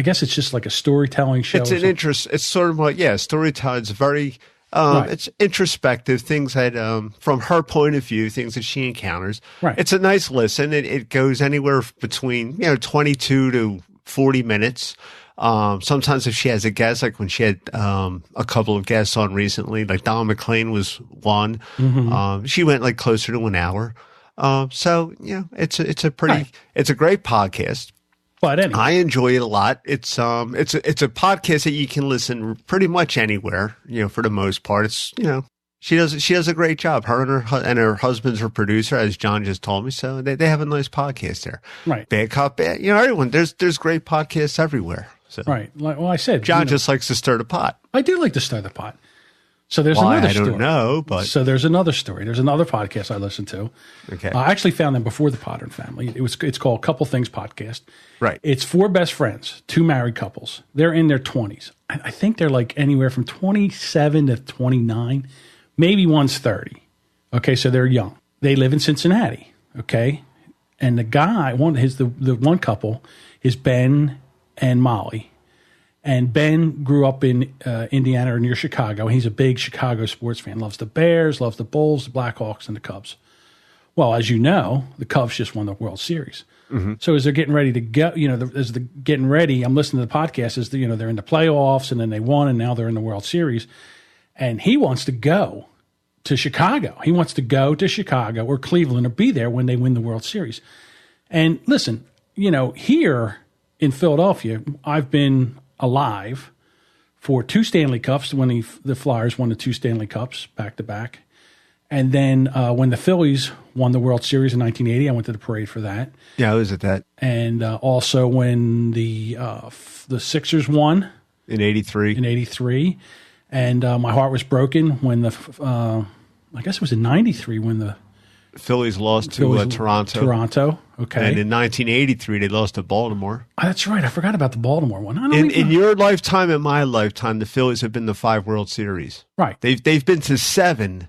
guess it's just like a storytelling show. It's an interest. It's sort of like, storytelling. It's very, right. It's introspective, things that, from her point of view, things that she encounters. Right. It's a nice listen. It goes anywhere between, 22 to 40 minutes. Sometimes if she has a guest, like when she had a couple of guests on recently, like Don McLean was one. Mm-hmm. She went like closer to an hour. So it's a great podcast. But anyway, I enjoy it a lot. It's a podcast that you can listen pretty much anywhere. For the most part, it's she does a great job. Her and her husband's her producer, as John just told me. So they have a nice podcast there. Right. Bad Cop, Bad. Everyone. There's great podcasts everywhere. So. Right. Well, I said John just likes to stir the pot. I do like to stir the pot. So there's another story. I don't know, but so there's another story. There's another podcast I listen to. Okay. I actually found them before the Potter family. It's called CoupleThingsPodcast. Right. It's 4 best friends, 2 married couples. They're in their 20s. I think they're like anywhere from 27 to 29. Maybe one's 30. Okay, so they're young. They live in Cincinnati. Okay, and the guy, the one couple is Ben and Molly. And Ben grew up in Indiana or near Chicago. He's a big Chicago sports fan. Loves the Bears, loves the Bulls, the Blackhawks, and the Cubs. Well, as you know, the Cubs just won the World Series. Mm-hmm. So as they're getting ready to go, as they're getting ready, I'm listening to the podcast. They're in the playoffs, and then they won, and now they're in the World Series. And he wants to go to Chicago. He wants to go to Chicago or Cleveland or be there when they win the World Series. And listen, here in Philadelphia, I've been alive for 2 Stanley Cups when the Flyers won the 2 Stanley Cups back to back. And then when the Phillies won the World Series in 1980, I went to the parade for that. Yeah, I was at that. And also when the Sixers won in '83. And my heart was broken when I guess it was in 93 when the Phillies lost to Toronto. Toronto, okay. And in 1983, they lost to Baltimore. Oh, that's right. I forgot about the Baltimore one. In your lifetime and my lifetime, the Phillies have been to 5 World Series. Right. They've been to 7,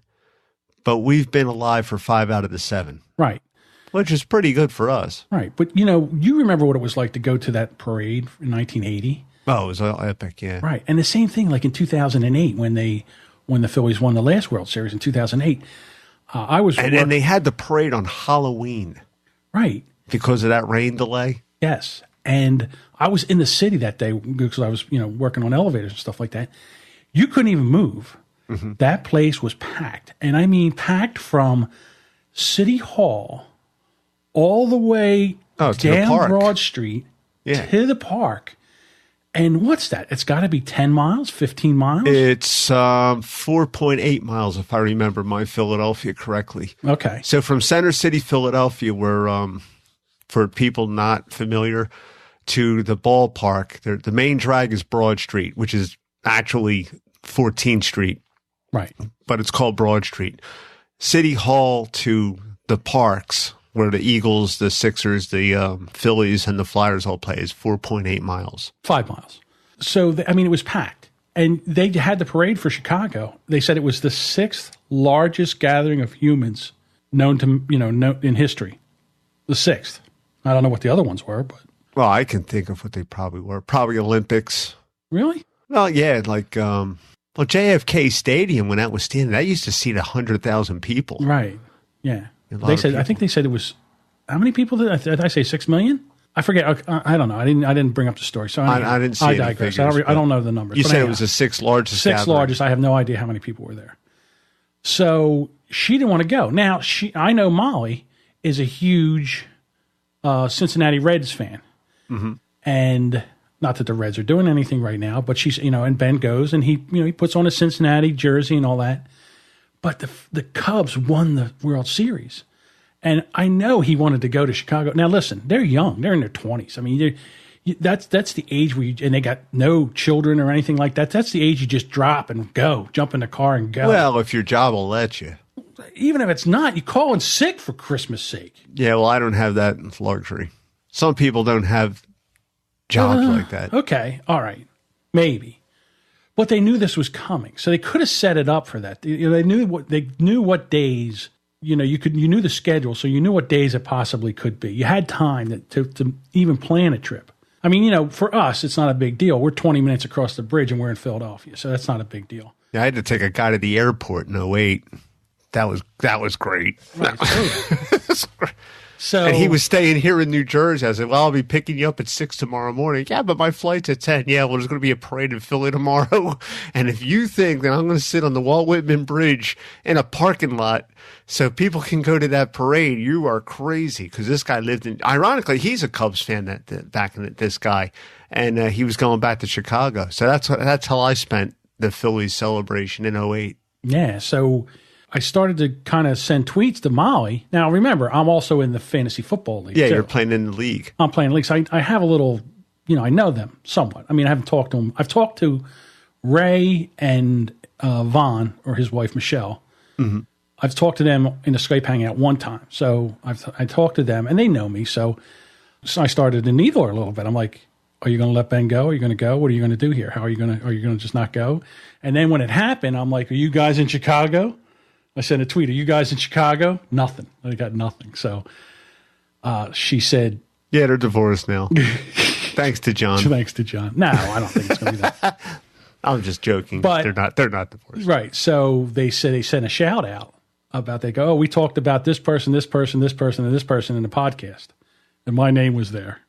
but we've been alive for 5 out of the 7. Right. Which is pretty good for us. Right. But, you remember what it was like to go to that parade in 1980? Oh, it was epic, yeah. Right. And the same thing like in 2008 when the Phillies won the last World Series in 2008. And they had the parade on Halloween. Right. Because of that rain delay? Yes. And I was in the city that day because I was, working on elevators and stuff like that. You couldn't even move. Mm-hmm. That place was packed. And I mean packed from City Hall all the way down Broad Street to the park. And what's that? It's got to be 10 miles, 15 miles? It's 4.8 miles, if I remember my Philadelphia correctly. Okay. So from Center City, Philadelphia, where for people not familiar, to the ballpark, the main drag is Broad Street, which is actually 14th Street. Right. But it's called Broad Street. City Hall to the parks, where the Eagles, the Sixers, the Phillies, and the Flyers all play, is 4.8 miles. 5 miles. So, it was packed. And they had the parade for Chicago. They said it was the 6th largest gathering of humans known to, in history. The 6th. I don't know what the other ones were, but. Well, I can think of what they probably were. Probably Olympics. Really? Well, yeah, like JFK Stadium when that was standing, that used to seat 100,000 people. Right. Yeah. I think they said it was, how many people did I say 6 million? I forget. I don't know. I didn't bring up the story. So I didn't see I any digress. figures, I don't know the numbers. You but said anyhow, it was the sixth largest. Sixth largest. I have no idea how many people were there. So she didn't want to go. Now I know Molly is a huge Cincinnati Reds fan, and not that the Reds are doing anything right now, but she's and Ben goes and he puts on a Cincinnati jersey and all that. But the Cubs won the World Series. And I know he wanted to go to Chicago. Now, listen, they're young. They're in their 20s. I mean, that's the age where and they got no children or anything like that. That's the age you just drop and go, jump in the car and go. Well, if your job will let you. Even if it's not, you call in sick for Christmas sake. Yeah, well, I don't have that luxury. Some people don't have jobs like that. Okay, all right, maybe. But they knew this was coming, so they could have set it up for that. They knew what days. You knew the schedule, so you knew what days it possibly could be. You had time to even plan a trip. I mean, for us, it's not a big deal. We're 20 minutes across the bridge and we're in Philadelphia, so that's not a big deal. Yeah, I had to take a guy to the airport in 2008. That was great. Right. So and he was staying here in New Jersey. I said, well, I'll be picking you up at 6 tomorrow morning. Yeah, but my flight's at 10. Yeah, well, there's going to be a parade in Philly tomorrow. And if you think that I'm going to sit on the Walt Whitman Bridge in a parking lot so people can go to that parade, you are crazy. Because this guy lived in, ironically, he's a Cubs fan this guy. And he was going back to Chicago. So that's how I spent the Phillies celebration in 2008. Yeah, so I started to kind of send tweets to Molly. Now, remember, I'm also in the fantasy football league. Yeah, too. you're playing in the league. I'm playing leagues. I have a little, I know them somewhat. I mean, I haven't talked to them. I've talked to Ray and Vaughn, or his wife, Michelle. Mm-hmm. I've talked to them in a Skype hangout one time. So I talked to them, and they know me. So I started to needle her a little bit. I'm like, are you going to let Ben go? Are you going to go? What are you going to do here? Are you going to just not go? And then when it happened, I'm like, are you guys in Chicago? I sent a tweet. Are you guys in Chicago? Nothing. I got nothing. So she said, yeah, they're divorced now. Thanks to John. Thanks to John. No, I don't think it's going to be that. I'm just joking. But they're not divorced. Right. So they said they sent a shout out about, they go, oh, we talked about this person, this person, this person, and this person in the podcast. And my name was there.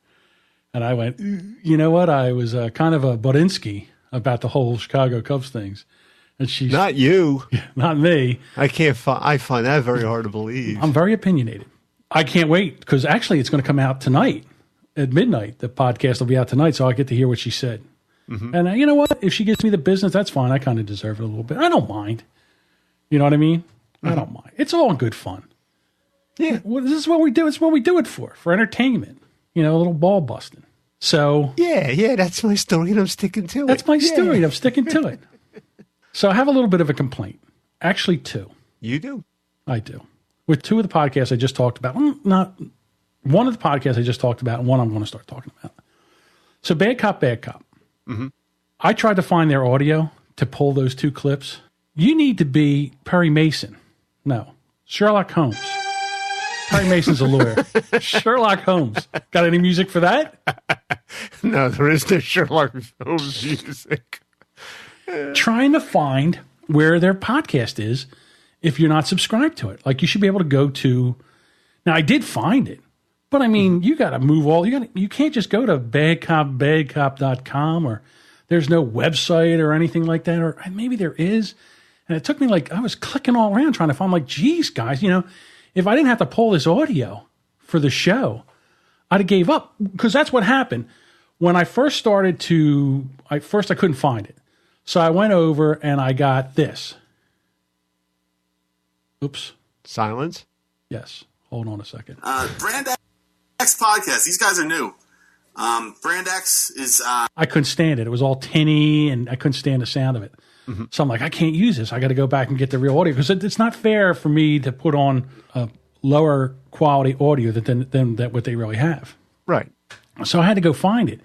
And I went, you know what? I was kind of a Bodinsky about the whole Chicago Cubs things. And she's not you, not me. I find that very hard to believe. I'm very opinionated. I can't wait because actually it's going to come out tonight at midnight. The podcast will be out tonight, so I get to hear what she said. Mm-hmm. And you know what? If she gives me the business, that's fine. I kind of deserve it a little bit. I don't mind. You know what I mean? Mm-hmm. I don't mind. It's all in good fun. Yeah. Well, this is what we do. It's what we do it for entertainment. A little ball busting. So yeah, that's my story, and I'm sticking to it. That's my story, and I'm sticking to it. So I have a little bit of a complaint. Actually, two. You do? I do. With two of the podcasts I just talked about. Not one of the podcasts I just talked about, and one I'm going to start talking about. So Bad Cop, Bad Cop. Mm-hmm. I tried to find their audio to pull those two clips. You need to be Perry Mason. No. Sherlock Holmes. Perry Mason's a lawyer. Sherlock Holmes. Got any music for that? No, there is no Sherlock Holmes music. Trying to find where their podcast is if you're not subscribed to it. Like, you should be able to go to. Now, I did find it, but I mean, you got to move you can't just go to badcop.com, or there's no website or anything like that, or maybe there is. And it took me I was clicking all around trying to find, geez, guys, if I didn't have to pull this audio for the show, I'd have gave up, because that's what happened. When I first started I couldn't find it. So I went over and I got this. Oops. Silence? Yes. Hold on a second. Brand X Podcast. These guys are new. Brand X is... I couldn't stand it. It was all tinny, and I couldn't stand the sound of it. Mm-hmm. So I'm like, I can't use this. I got to go back and get the real audio, because it's not fair for me to put on a lower quality audio than what they really have. Right. So I had to go find it.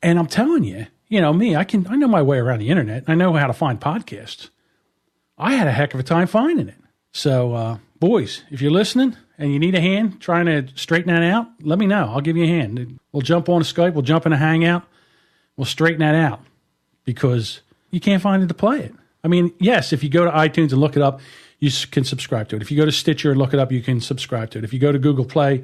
And I'm telling you, me, I know my way around the internet. I know how to find podcasts. I had a heck of a time finding it. So, boys, if you're listening and you need a hand trying to straighten that out, let me know. I'll give you a hand. We'll jump on a Skype. We'll jump in a Hangout. We'll straighten that out because you can't find it to play it. I mean, yes, if you go to iTunes and look it up, you can subscribe to it. If you go to Stitcher and look it up, you can subscribe to it. If you go to Google Play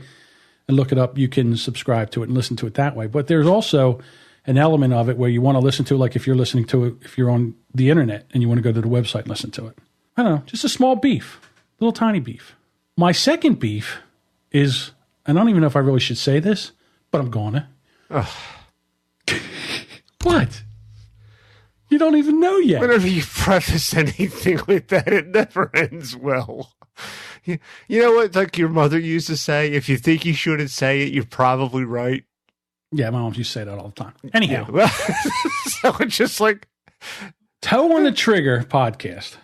and look it up, you can subscribe to it and listen to it that way. But there's also an element of it where you want to listen to it, like if you're listening to it, if you're on the internet and you want to go to the website and listen to it. I don't know, just a small beef, little tiny beef. My second beef is, and I don't even know if I really should say this, but I'm going to. What? You don't even know yet. Whenever you preface anything with that, it never ends well. You know what, like your mother used to say, if you think you shouldn't say it, you're probably right. Yeah, my mom used to say that all the time. Anyhow. Yeah, well, so it's just like... Toe on the Trigger podcast.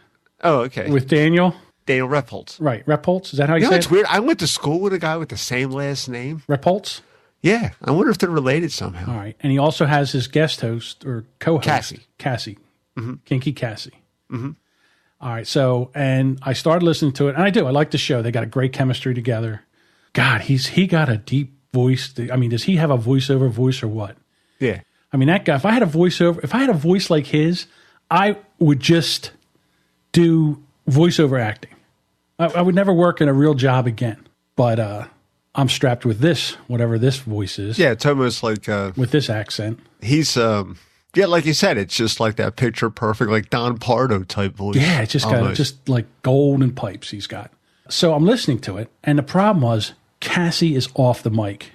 Oh, okay. With Daniel Repholz. Right, Repholz. Is that how you say it? It's weird. I went to school with a guy with the same last name. Repholz? Yeah. I wonder if they're related somehow. All right. And he also has his guest host or co-host. Cassie. Mm-hmm. Kinky Cassie. Mm-hmm. All right. So, and I started listening to it, and I do. I like the show. They got a great chemistry together. God, he got a deep voice. I mean, does he have a voiceover voice or what? Yeah. I mean, that guy, if I had a voice like his, I would just do voiceover acting. I would never work in a real job again. But I'm strapped with this, whatever this voice is. Yeah, it's almost like... with this accent. He's... yeah, like you said, it's just like that picture perfect, like Don Pardo type voice. Yeah, it's just got just like golden pipes he's got. So I'm listening to it, and the problem was Cassie is off the mic.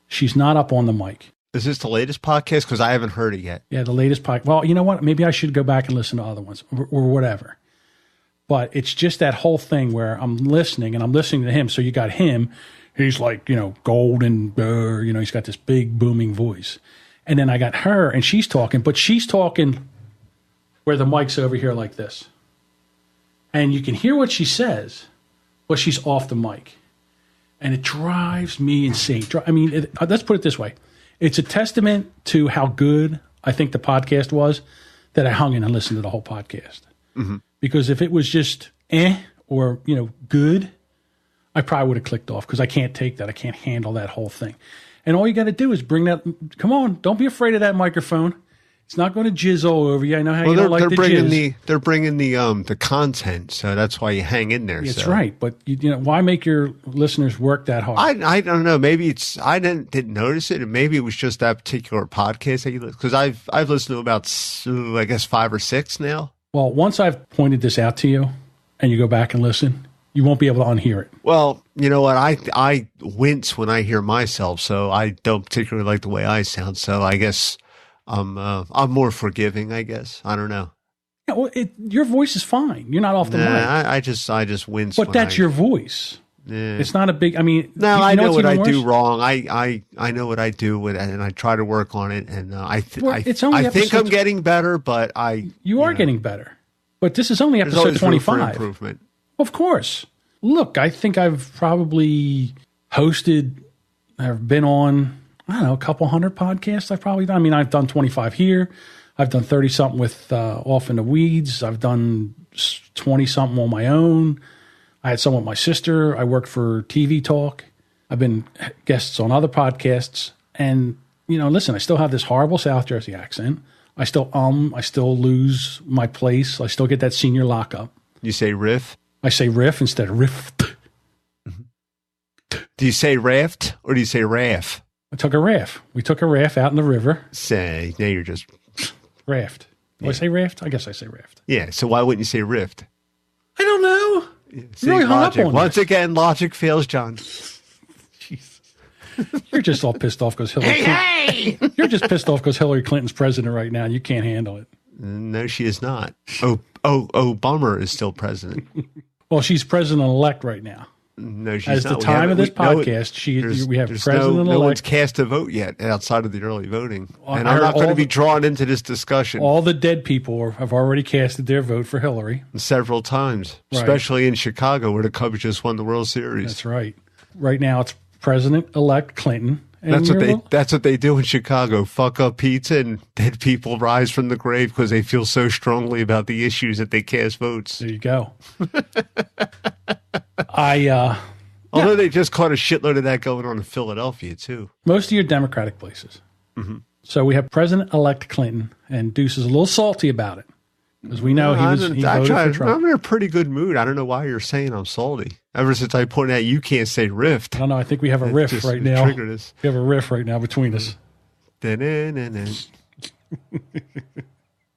She's not up on the mic. Is this the latest podcast? Because I haven't heard it yet. Yeah, the latest podcast. Well, you know what? Maybe I should go back and listen to other ones or whatever. But it's just that whole thing where I'm listening, and I'm listening to him. So you got him. He's like, golden, he's got this big booming voice. And then I got her, and she's talking, but she's talking where the mic's over here like this. And you can hear what she says, but she's off the mic. And it drives me insane. I mean, let's put it this way. It's a testament to how good I think the podcast was that I hung in and listened to the whole podcast. Mm-hmm. Because if it was just or, good, I probably would have clicked off because I can't take that. I can't handle that whole thing. And all you got to do is bring that. Come on, don't be afraid of that microphone. It's not going to jizz all over you. I know how you don't like the jizz. They're bringing the content, so that's why you hang in there. That's right. But why make your listeners work that hard? I don't know. Maybe I didn't notice it, and maybe it was just that particular podcast that you listen. Because I've listened to about 5 or 6 now. Well, once I've pointed this out to you, and you go back and listen, you won't be able to unhear it. Well, you know what? I wince when I hear myself, so I don't particularly like the way I sound. So I guess I'm more forgiving. I guess I don't know. Yeah, well, your voice is fine. You're not off the mic. I just wince. But that's your voice. Yeah. It's not a big. I mean, I know what I do wrong. I know what I do with, and I try to work on it. And I think I'm getting better, but you are getting better. But this is only episode 25. Improvement. Of course. Look, I think I've probably hosted. I've been on, a couple hundred podcasts. I've probably done. I mean, I've done 25 here. I've done 30 something with Off in the Weeds. I've done 20 something on my own. I had some with my sister. I worked for TV Talk. I've been guests on other podcasts. And, listen, I still have this horrible South Jersey accent. I still lose my place. I still get that senior lockup. You say riff? I say riff instead of rift. Mm-hmm. Do you say raft or do you say raft? I took a raft. We took a raft out in the river. Say, now you're just... Raft. Do I say raft? I guess I say raft. Yeah, so why wouldn't you say rift? I don't know. Yeah, see, really logic. Once again, logic fails, John. Jesus. You're just all pissed off because Hillary Clinton. You're just pissed off because Hillary Clinton's president right now and you can't handle it. No, she is not. Obama is still president. Well, she's president-elect right now. No, she's As not. The time of this podcast, we have president-elect. No one's cast a vote yet outside of the early voting. And I'm not going to be drawn into this discussion. All the dead people have already casted their vote for Hillary. Several times, right. Especially in Chicago where the Cubs just won the World Series. That's right. Right now it's President-elect Clinton. That's what they do in Chicago. Fuck up pizza and dead people rise from the grave because they feel so strongly about the issues that they cast votes. There you go. Although they just caught a shitload of that going on in Philadelphia, too. Most of your Democratic places. Mm-hmm. So we have President-elect Clinton, and Deuce is a little salty about it. Because we know he voted for Trump. I'm in a pretty good mood. I don't know why you're saying I'm salty. Ever since I pointed out you can't say rift. I don't know. I think we have a riff right now. Triggered us. We have a riff right now between us.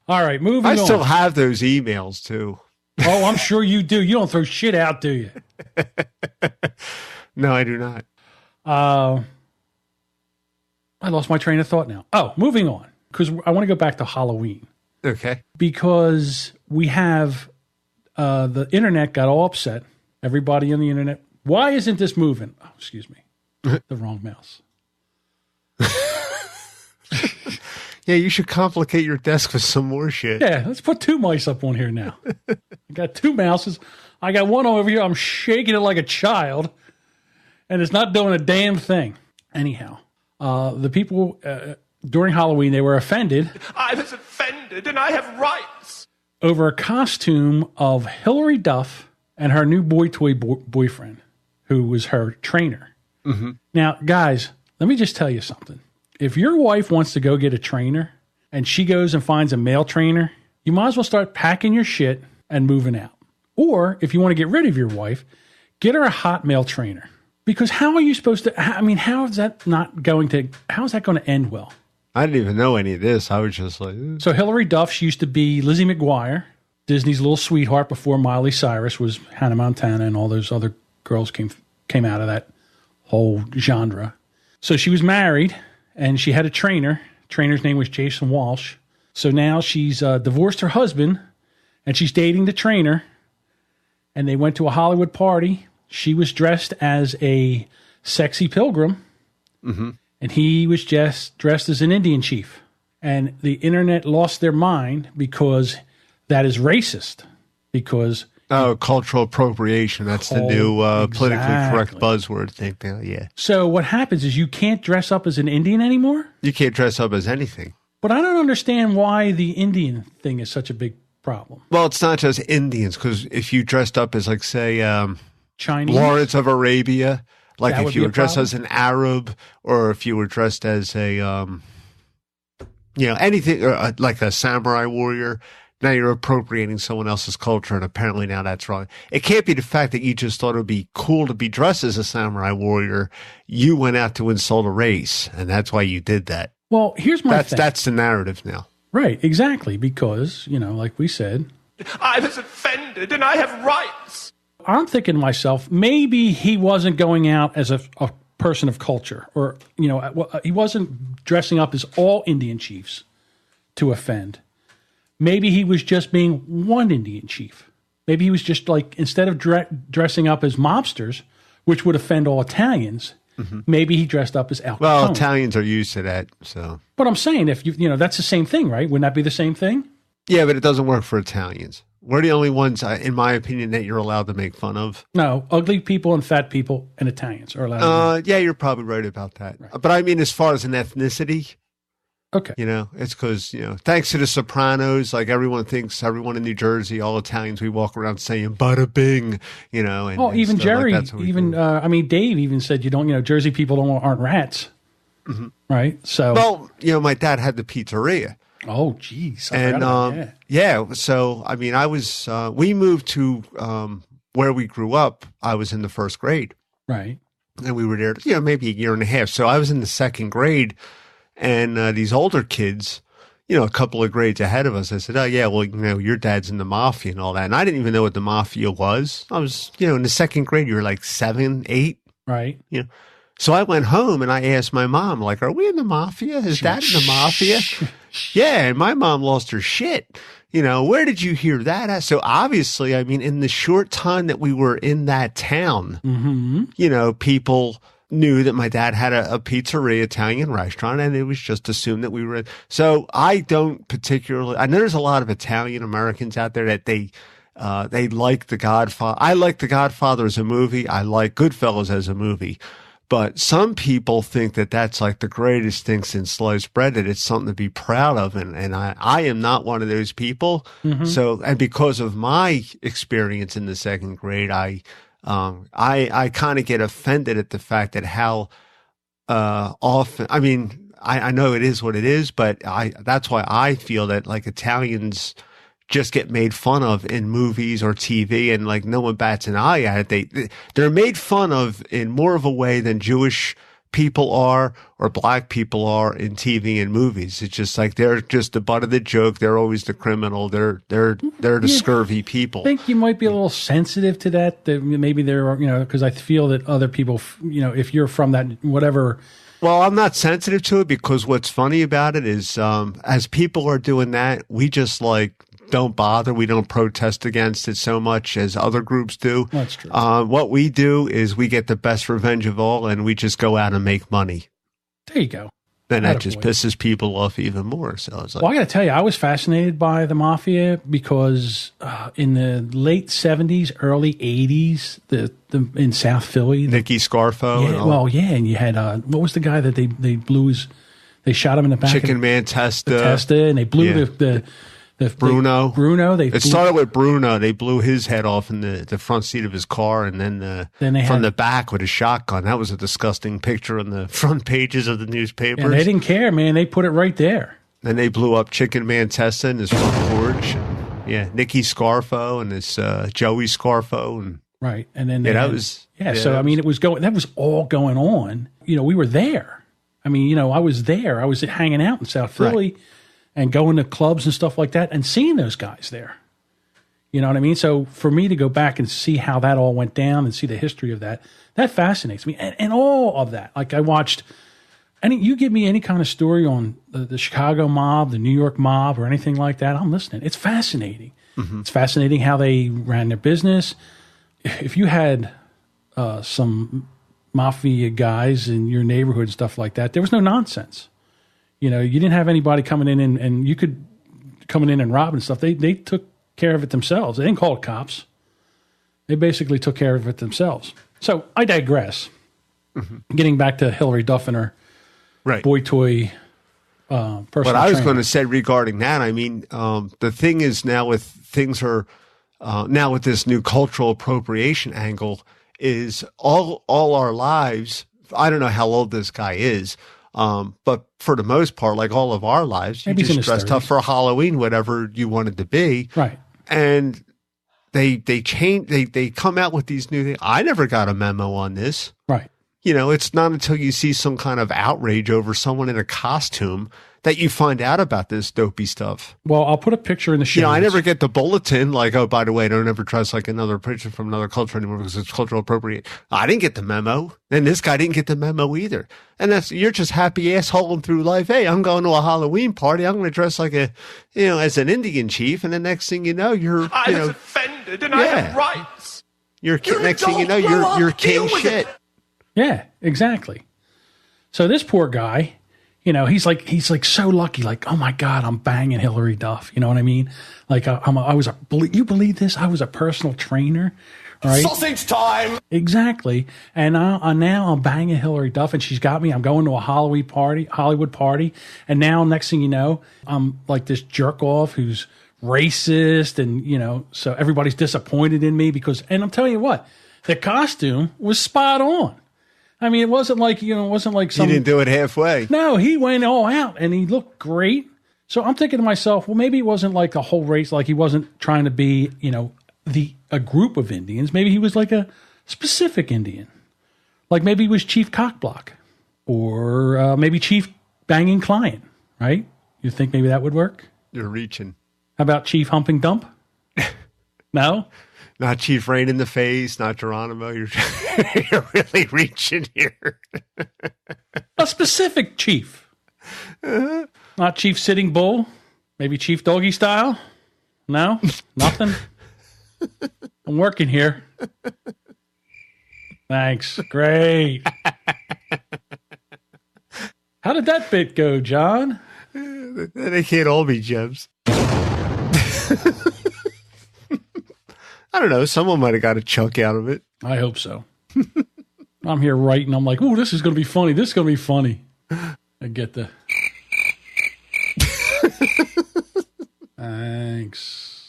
All right, moving on. I still have those emails, too. Oh, I'm sure you do. You don't throw shit out, do you? No, I do not. I lost my train of thought now. Oh, moving on. Because I want to go back to Halloween. Okay. Because we have the internet got all upset. Everybody on the internet. Why isn't this moving? Oh, excuse me. The wrong mouse. Yeah, you should complicate your desk with some more shit. Yeah, let's put 2 mice up on here now. I got 2 mouses. I got one over here. I'm shaking it like a child, and it's not doing a damn thing. Anyhow, the people during Halloween, they were offended. I was offended, and I have rights. Over a costume of Hillary Duff and her new boy toy boyfriend, who was her trainer. Mm-hmm. Now, guys, let me just tell you something. If your wife wants to go get a trainer and she goes and finds a male trainer, you might as well start packing your shit and moving out. Or if you want to get rid of your wife, get her a hot male trainer. Because how are you supposed to, how is that going to end well? I didn't even know any of this. I was just like, So Hillary Duff, she used to be Lizzie McGuire, Disney's little sweetheart before Miley Cyrus was Hannah Montana and all those other girls came out of that whole genre. So she was married. And she had a trainer. Trainer's name was Jason Walsh. So now she's divorced her husband, and she's dating the trainer. And they went to a Hollywood party. She was dressed as a sexy pilgrim, and he was just dressed as an Indian chief. And the internet lost their mind because that is racist. Because cultural appropriation. That's the new politically correct buzzword thing now, yeah. So what happens is you can't dress up as an Indian anymore? You can't dress up as anything. But I don't understand why the Indian thing is such a big problem. Well, it's not just Indians, because if you dressed up as, like, say, Chinese? Lawrence of Arabia, like that if you were dressed as an Arab, or if you were dressed as a, anything, like a samurai warrior, now you're appropriating someone else's culture, and apparently now that's wrong. It can't be the fact that you just thought it would be cool to be dressed as a samurai warrior. You went out to insult a race, and that's why you did that. Well, here's my thing. That's the narrative now. Right, exactly, because, like we said. I was offended, and I have rights. I'm thinking to myself, maybe he wasn't going out as a person of culture, or, he wasn't dressing up as all Indian chiefs to offend. Maybe he was just being one Indian chief. Maybe he was just like, instead of dressing up as mobsters, which would offend all Italians, maybe he dressed up as Al Capone. Well, Italians are used to that, so. But I'm saying, if that's the same thing, right? Wouldn't that be the same thing? Yeah, but it doesn't work for Italians. We're the only ones, in my opinion, that you're allowed to make fun of. No, ugly people and fat people and Italians are allowed. Yeah, you're probably right about that. Right. But I mean, as far as an ethnicity. Okay. It's because, thanks to the Sopranos, like everyone in New Jersey, all Italians, we walk around saying bada bing, and even Jerry, like Dave even said, Jersey people aren't rats. Mm-hmm. Right. So, well, my dad had the pizzeria. Oh, geez. So, I mean, we moved to where we grew up. I was in the first grade. Right. And we were there, maybe a year and a half. So I was in the second grade. And these older kids, a couple of grades ahead of us, I said, oh, yeah, well, your dad's in the mafia and all that. And I didn't even know what the mafia was. I was, in the second grade, you were like 7, 8. Right. So I went home and I asked my mom, like, are we in the mafia? Is dad in the mafia? Yeah. And my mom lost her shit. Where did you hear that at? So obviously, I mean, in the short time that we were in that town, people knew that my dad had a pizzeria, Italian restaurant, and it was just assumed that we were. So I don't particularly. I know there's a lot of Italian Americans out there that they like The Godfather. I like The Godfather as a movie. I like Goodfellas as a movie. But some people think that that's like the greatest thing since sliced bread, that it's something to be proud of. And I am not one of those people. Mm-hmm. So, and because of my experience in the second grade, I kind of get offended at the fact that how often, I mean, I know it is what it is, but that's why I feel that like Italians just get made fun of in movies or TV, and like no one bats an eye at it. They're made fun of in more of a way than Jewish people are or black people are in TV and movies. It's just like they're just the butt of the joke. They're always the criminal. They're the scurvy people. I think you might be a little sensitive to that. That maybe they're, because I feel that other people, if you're from that whatever. Well, I'm not sensitive to it because what's funny about it is, as people are doing that, we just like don't bother. We don't protest against it so much as other groups do. That's true. What we do is we get the best revenge of all, and we just go out and make money. There you go. Then that just pisses people off even more. So it's like, well, I got to tell you, I was fascinated by the mafia because in the late 70s, early 80s, in South Philly, Nicky Scarfo. Yeah, and you had what was the guy that they blew they shot him in the back? Chicken Man Testa, and they blew the Bruno. It started with Bruno. They blew his head off in the front seat of his car, and then from the back with a shotgun. That was a disgusting picture on the front pages of the newspapers. And they didn't care, man. They put it right there. Then they blew up Chicken Man Testa in his front porch. Yeah, Nicky Scarfo and this Joey Scarfo, and right. And then so I mean, that was all going on. We were there. I mean, I was there. I was hanging out in South Philly. Right. And going to clubs and stuff like that and seeing those guys there. You know what I mean? So for me to go back and see how that all went down and see the history of that fascinates me. And all of that. Like I watched, you give me any kind of story on the Chicago mob, the New York mob, or anything like that, I'm listening. It's fascinating. Mm-hmm. It's fascinating how they ran their business. If you had some mafia guys in your neighborhood and stuff like that, there was no nonsense. You didn't have anybody coming in and you could coming in and rob and stuff. They took care of it themselves. They didn't call it cops. They basically took care of it themselves. So I digress. Mm-hmm. Getting back to Hillary Duff and her boy toy personal What I was trainer. going to say regarding that, I mean, the thing is now with this new cultural appropriation angle is all our lives. I don't know how old this guy is. But for the most part, like all of our lives, you just dressed up for Halloween, whatever you wanted to be. Right. And they come out with these new things. I never got a memo on this. Right. It's not until you see some kind of outrage over someone in a costume that you find out about this dopey stuff. Well, I'll put a picture in the show. I never get the bulletin like, oh, by the way, don't ever dress like another person from another culture anymore because it's cultural appropriate. I didn't get the memo. And this guy didn't get the memo either. And you're just happy assholing through life. Hey, I'm going to a Halloween party. I'm going to dress like as an Indian chief. And the next thing you know, I was offended and I have rights. Next thing you know, you're king shit. Yeah, exactly. So this poor guy, he's like so lucky. Like, oh my God, I'm banging Hillary Duff. You know what I mean? Like, you believe this? I was a personal trainer, right? Sausage time. Exactly. And now I'm banging Hillary Duff, and she's got me. I'm going to a Hollywood party, and now next thing you know, I'm like this jerk off who's racist, and so everybody's disappointed in me and I'm telling you what, the costume was spot on. I mean, it wasn't like some. You didn't do it halfway. No, he went all out and he looked great. So I'm thinking to myself, well, maybe it wasn't like the whole race. Like he wasn't trying to be, a group of Indians. Maybe he was like a specific Indian. Like maybe he was Chief Cockblock or maybe Chief Banging Client, right? You think maybe that would work? You're reaching. How about Chief Humping Dump? No? Not Chief Rain in the Face, not Geronimo. You're really reaching here. A specific chief. Not Chief Sitting Bull. Maybe Chief Doggy Style. No? Nothing? I'm working here. Thanks. Great. How did that bit go, John? They can't all be gems. I don't know. Someone might have got a chunk out of it. I hope so. I'm here writing. I'm like, oh, this is going to be funny. This is going to be funny. I get the... Thanks.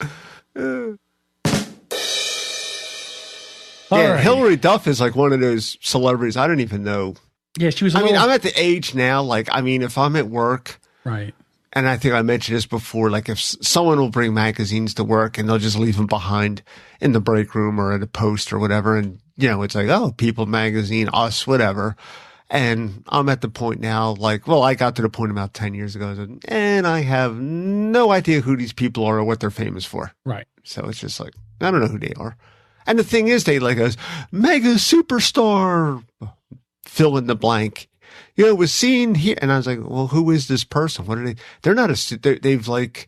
Yeah, right. Hillary Duff is like one of those celebrities I don't even know. Yeah, she was. I mean, I'm at the age now. Like, I mean, if I'm at work, right. and I think I mentioned this before, like if someone will bring magazines to work and they'll just leave them behind in the break room or at a post or whatever. And, you know, it's like, oh, People magazine, Us, whatever. And I'm at the point now, like, well, I got to the point about 10 years ago, and I have no idea who these people are or what they're famous for. Right. So it's just like, I don't know who they are. And the thing is, they like us, mega superstar, fill in the blank. You know, was seen here. And I was like, well, who is this person? What are they? They're not they've like,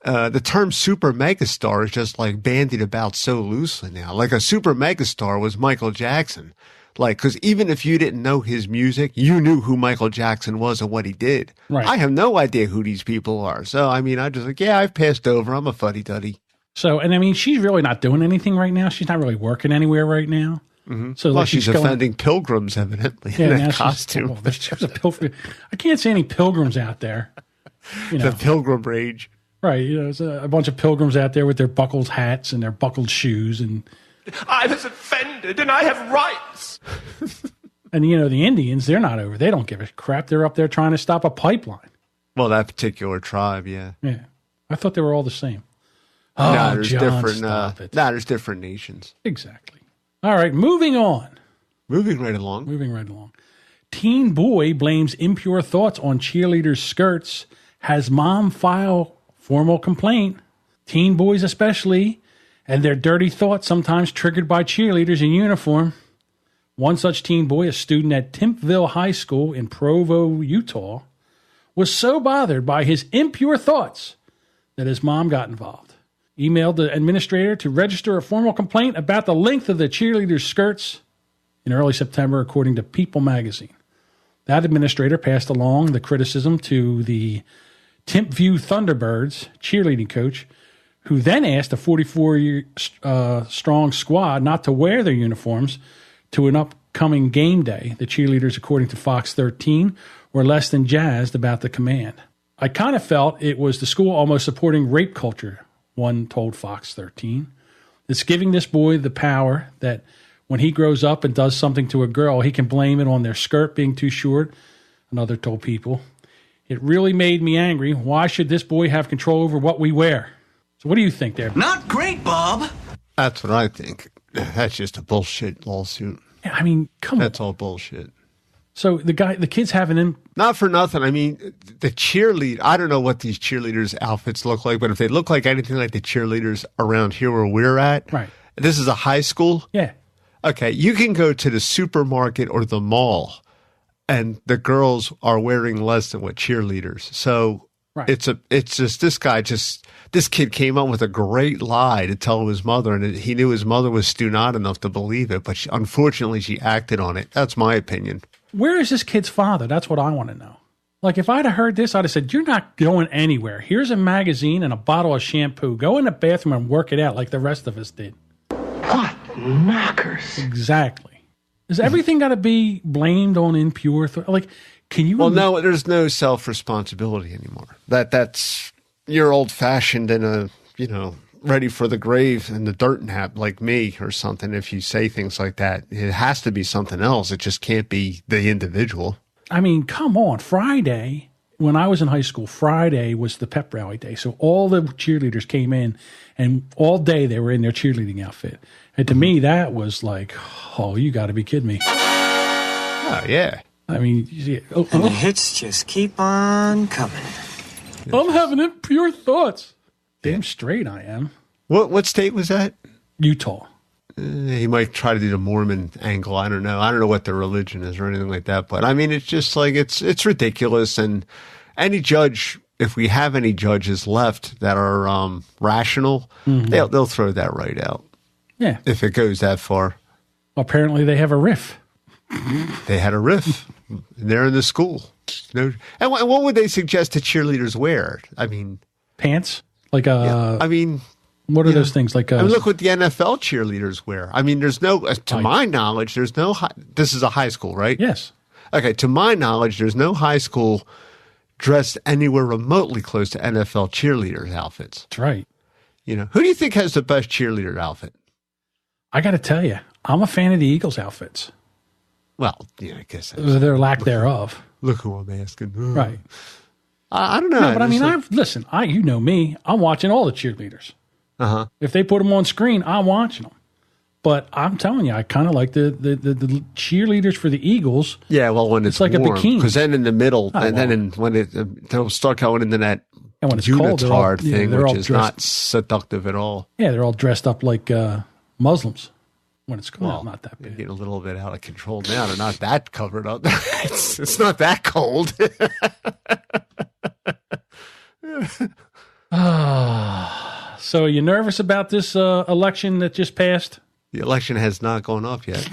the term super megastar is just like bandied about so loosely now. Like a super megastar was Michael Jackson. Like, cause even if you didn't know his music, you knew who Michael Jackson was and what he did. Right. I have no idea who these people are. So, I mean, I just like, yeah, I've passed over. I'm a fuddy-duddy. So, and I mean, she's really not doing anything right now. She's not really working anywhere right now. Mm-hmm. So, well, like, she's offending pilgrims, evidently, in that costume. She was a pilgrim. I can't see any pilgrims out there. You know. The pilgrim rage. Right. You know, there's a bunch of pilgrims out there with their buckled hats and their buckled shoes. And I was offended and I have rights. And, you know, the Indians, they're not over. They don't give a crap. They're up there trying to stop a pipeline. Well, that particular tribe, yeah. Yeah. I thought they were all the same. Oh, no, there's John, different. stop it. There's different nations. Exactly. All right, moving on. Moving right along. Teen boy blames impure thoughts on cheerleaders' skirts. Has mom file formal complaint. Teen boys especially, and their dirty thoughts sometimes triggered by cheerleaders in uniform. One such teen boy, a student at Timpville High School in Provo, Utah, was so bothered by his impure thoughts that his mom got involved. Emailed the administrator to register a formal complaint about the length of the cheerleaders' skirts in early September, according to People magazine. That administrator passed along the criticism to the Timpview Thunderbirds cheerleading coach, who then asked a 44-strong squad not to wear their uniforms to an upcoming game day. The cheerleaders, according to Fox 13, were less than jazzed about the command. I kind of felt it was the school almost supporting rape culture, one told Fox 13. It's giving this boy the power that when he grows up and does something to a girl, he can blame it on their skirt being too short, another told People. It really made me angry. Why should this boy have control over what we wear? So what do you think there? Not great, Bob. That's what I think. That's just a bullshit lawsuit. Yeah, I mean, come on. That's all bullshit. So the kids having him. Not for nothing. I mean, the cheerlead, I don't know what these cheerleaders' outfits look like, but if they look like anything like the cheerleaders around here where we're at, right? This is a high school. Yeah. Okay, you can go to the supermarket or the mall, and the girls are wearing less than what cheerleaders. So right. it's just this kid came up with a great lie to tell his mother, and he knew his mother was not enough to believe it, but unfortunately she acted on it. That's my opinion. Where is this kid's father? That's what I want to know. Like, if I'd have heard this, I'd have said, you're not going anywhere. Here's a magazine and a bottle of shampoo. Go in the bathroom and work it out like the rest of us did. What knockers. Exactly. Is everything got to be blamed on impure like, can you... Well, no, there's no self-responsibility anymore. That's... You're old-fashioned and ready for the grave and the dirt nap like me or something. If you say things like that, it has to be something else. It just can't be the individual. I mean, come on. Friday, when I was in high school, Friday was the pep rally day. So all the cheerleaders came in, and all day they were in their cheerleading outfit. And to me, that was like, oh, you got to be kidding me. Oh, yeah. I mean, and the hits just keep on coming. I'm having impure thoughts. Damn straight I am. What state was that? Utah. He might try to do the Mormon angle. I don't know. I don't know what their religion is or anything like that. But I mean, it's just like it's ridiculous. And any judge, if we have any judges left that are rational, they'll throw that right out. Yeah, if it goes that far. Apparently, they have a riff. They had a riff. They're in the school. No, and what would they suggest that cheerleaders wear? I mean, pants. Like I mean, what are those things? Like I mean, look what the NFL cheerleaders wear. I mean, there's no, to my knowledge, there's no. This is a high school, right? Yes. Okay. To my knowledge, there's no high school dressed anywhere remotely close to NFL cheerleaders' outfits. That's right. You know, who do you think has the best cheerleader outfit? I got to tell you, I'm a fan of the Eagles outfits. Well, yeah, I guess Or their lack thereof. Look who I'm asking. Right. I don't know. No, but I mean, you know me. I'm watching all the cheerleaders. Uh-huh. If they put them on screen, I'm watching them. But I'm telling you, I kind of like the cheerleaders for the Eagles. Yeah, well, when it's like warm, a bikini. because then in the middle, when they'll start going into that and when it's cold, thing, which is not seductive at all. Yeah, they're all dressed up like Muslims when it's cold. Well, not that bad. Getting a little bit out of control now. They're not that covered up. it's not that cold. So are you nervous about this election that just passed? The election has not gone up yet.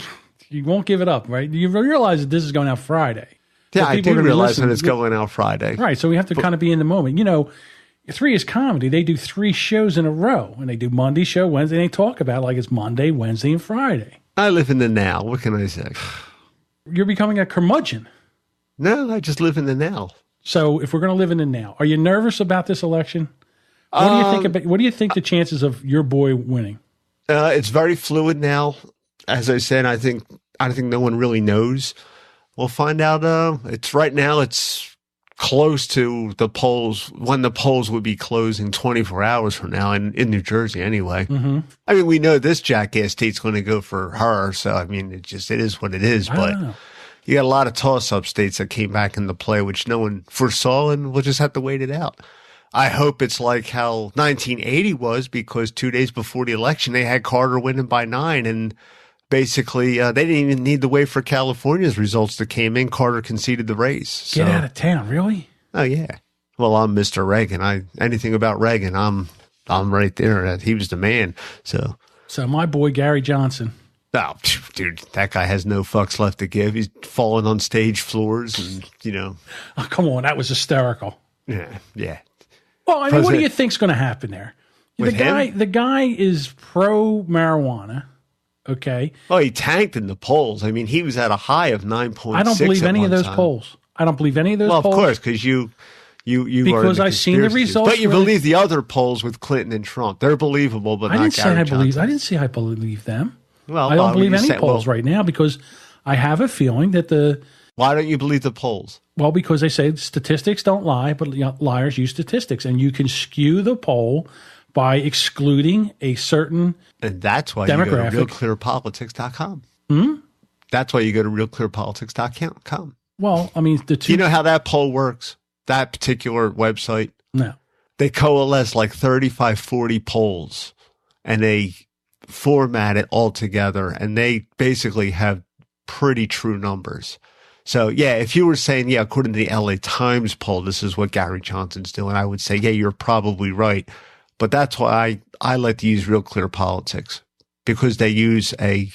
You won't give it up, right? You realize that this is going out Friday. Yeah, so I do realize that it's going out Friday. Right, so we have to kind of be in the moment. You know, 3 is comedy. They do 3 shows in a row, and they do Monday show, Wednesday. They talk about it like it's Monday, Wednesday, and Friday. I live in the now. What can I say? You're becoming a curmudgeon. No, I just live in the now. So if we're going to live in the now, are you nervous about this election? What do you think the chances of your boy winning? It's very fluid now. As I said, I think no one really knows. We'll find out. It's close to the polls, when the polls would be closing 24 hours from now in New Jersey anyway. Mm-hmm. I mean, we know this jackass state's going to go for her. So, I mean, it is what it is. But you got a lot of toss-up states that came back into play, which no one foresaw, and we'll just have to wait it out. I hope it's like how 1980 was, because 2 days before the election, they had Carter winning by 9, and basically they didn't even need to wait for California's results that came in. Carter conceded the race. So. Get out of town, really? Oh yeah. Well, I'm Mr. Reagan. Anything about Reagan, I'm right there. He was the man. So my boy Gary Johnson. Oh, dude, that guy has no fucks left to give. He's falling on stage floors, and Oh, come on, that was hysterical. Yeah. Well, I mean, what do you think's going to happen there? The guy is pro marijuana. Okay. Oh, he tanked in the polls. I mean, he was at a high of 9.6. I don't believe any of those polls. I don't believe any of those polls. Well, of course, because you because I've seen the results. But you believe the other polls with Clinton and Trump. They're believable, but not Gary Johnson. I didn't say I believe them. Well, I don't believe any polls right now, because I have a feeling that Why don't you believe the polls? Well, because they say statistics don't lie, but liars use statistics, and you can skew the poll by excluding a certain and that's why demographic. You go to realclearpolitics.com. That's why you go to realclearpolitics.com. Well, I mean, you know how that poll works? That particular website? No. They coalesce like 35, 40 polls, and they format it all together, and they basically have pretty true numbers. So, yeah, if you were saying, according to the LA Times poll, this is what Gary Johnson's doing, I would say, you're probably right. But that's why I like to use Real Clear Politics, because they use a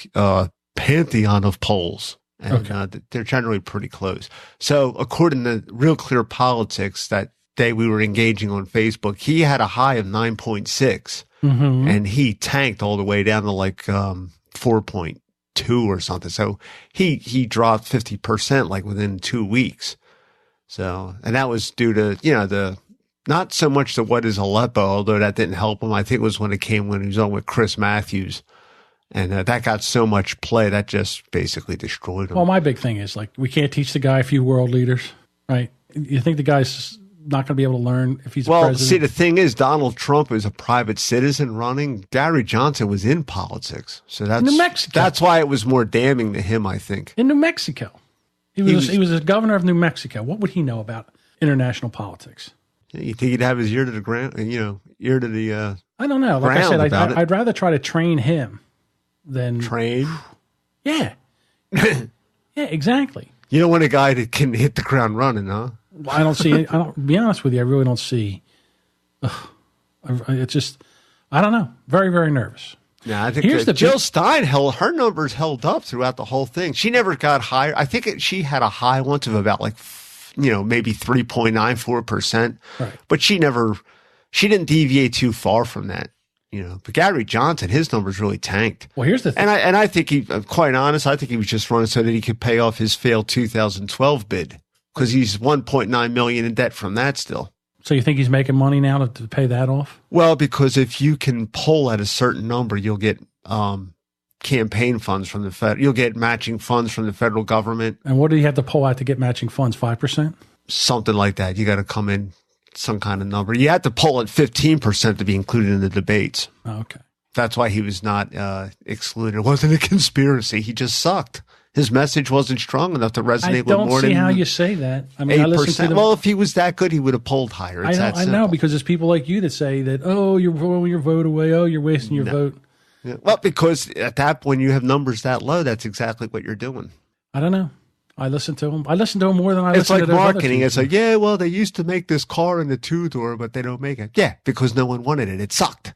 pantheon of polls, and they're generally pretty close. So, according to Real Clear Politics, that day we were engaging on Facebook, he had a high of 9.6, and he tanked all the way down to like 4.2 or something. So he dropped 50% like within 2 weeks. So, and that was due to, not so much to what is Aleppo, although that didn't help him. I think it was when he was on with Chris Matthews, and that got so much play that just basically destroyed him. Well, my big thing is, like, we can't teach the guy a few world leaders, right? You think the guy's not going to be able to learn if he's president? See, the thing is, Donald Trump is a private citizen running. Gary Johnson was in politics. So that's New Mexico. That's why it was more damning to him, I think. In New Mexico. He was a governor of New Mexico. What would he know about international politics? You think he'd have his ear to the ground, ear to the I don't know. Like I said, I'd rather try to train him than train. Yeah. Yeah, exactly. You don't want a guy that can hit the ground running, huh? I don't see. Be honest with you, I really don't see. It's just, I don't know. Very, very nervous. Yeah, I think Jill Stein her numbers held up throughout the whole thing. She never got higher. I think she had a high once of about like, maybe 3.94%. Right. But she didn't deviate too far from that. But Gary Johnson, his numbers really tanked. Well, here's the thing. And I think I'm quite honest, I think he was just running so that he could pay off his failed 2012 bid, because he's $1.9 million in debt from that still. So you think he's making money now to pay that off? Well, because if you can poll at a certain number, you'll get campaign funds from the Fed. You'll get matching funds from the federal government. And what do you have to pull out to get matching funds? 5%? Something like that. You got to come in some kind of number. You had to pull at 15% to be included in the debates. Oh, okay. That's why he was not excluded. It wasn't a conspiracy. He just sucked. His message wasn't strong enough to resonate with more than 8%. I don't see how you say that. I mean, I listen to well, if he was that good, he would have polled higher. I know, because there's people like you that say that, oh, you're throwing your vote away. Oh, you're wasting your vote. Yeah. Well, because at that point, you have numbers that low, that's exactly what you're doing. I don't know. I listen to him. I listen to him more than I listen to It's like marketing. It's like, yeah, well, they used to make this car in the 2-door, but they don't make it. Yeah, because no one wanted it. It sucked.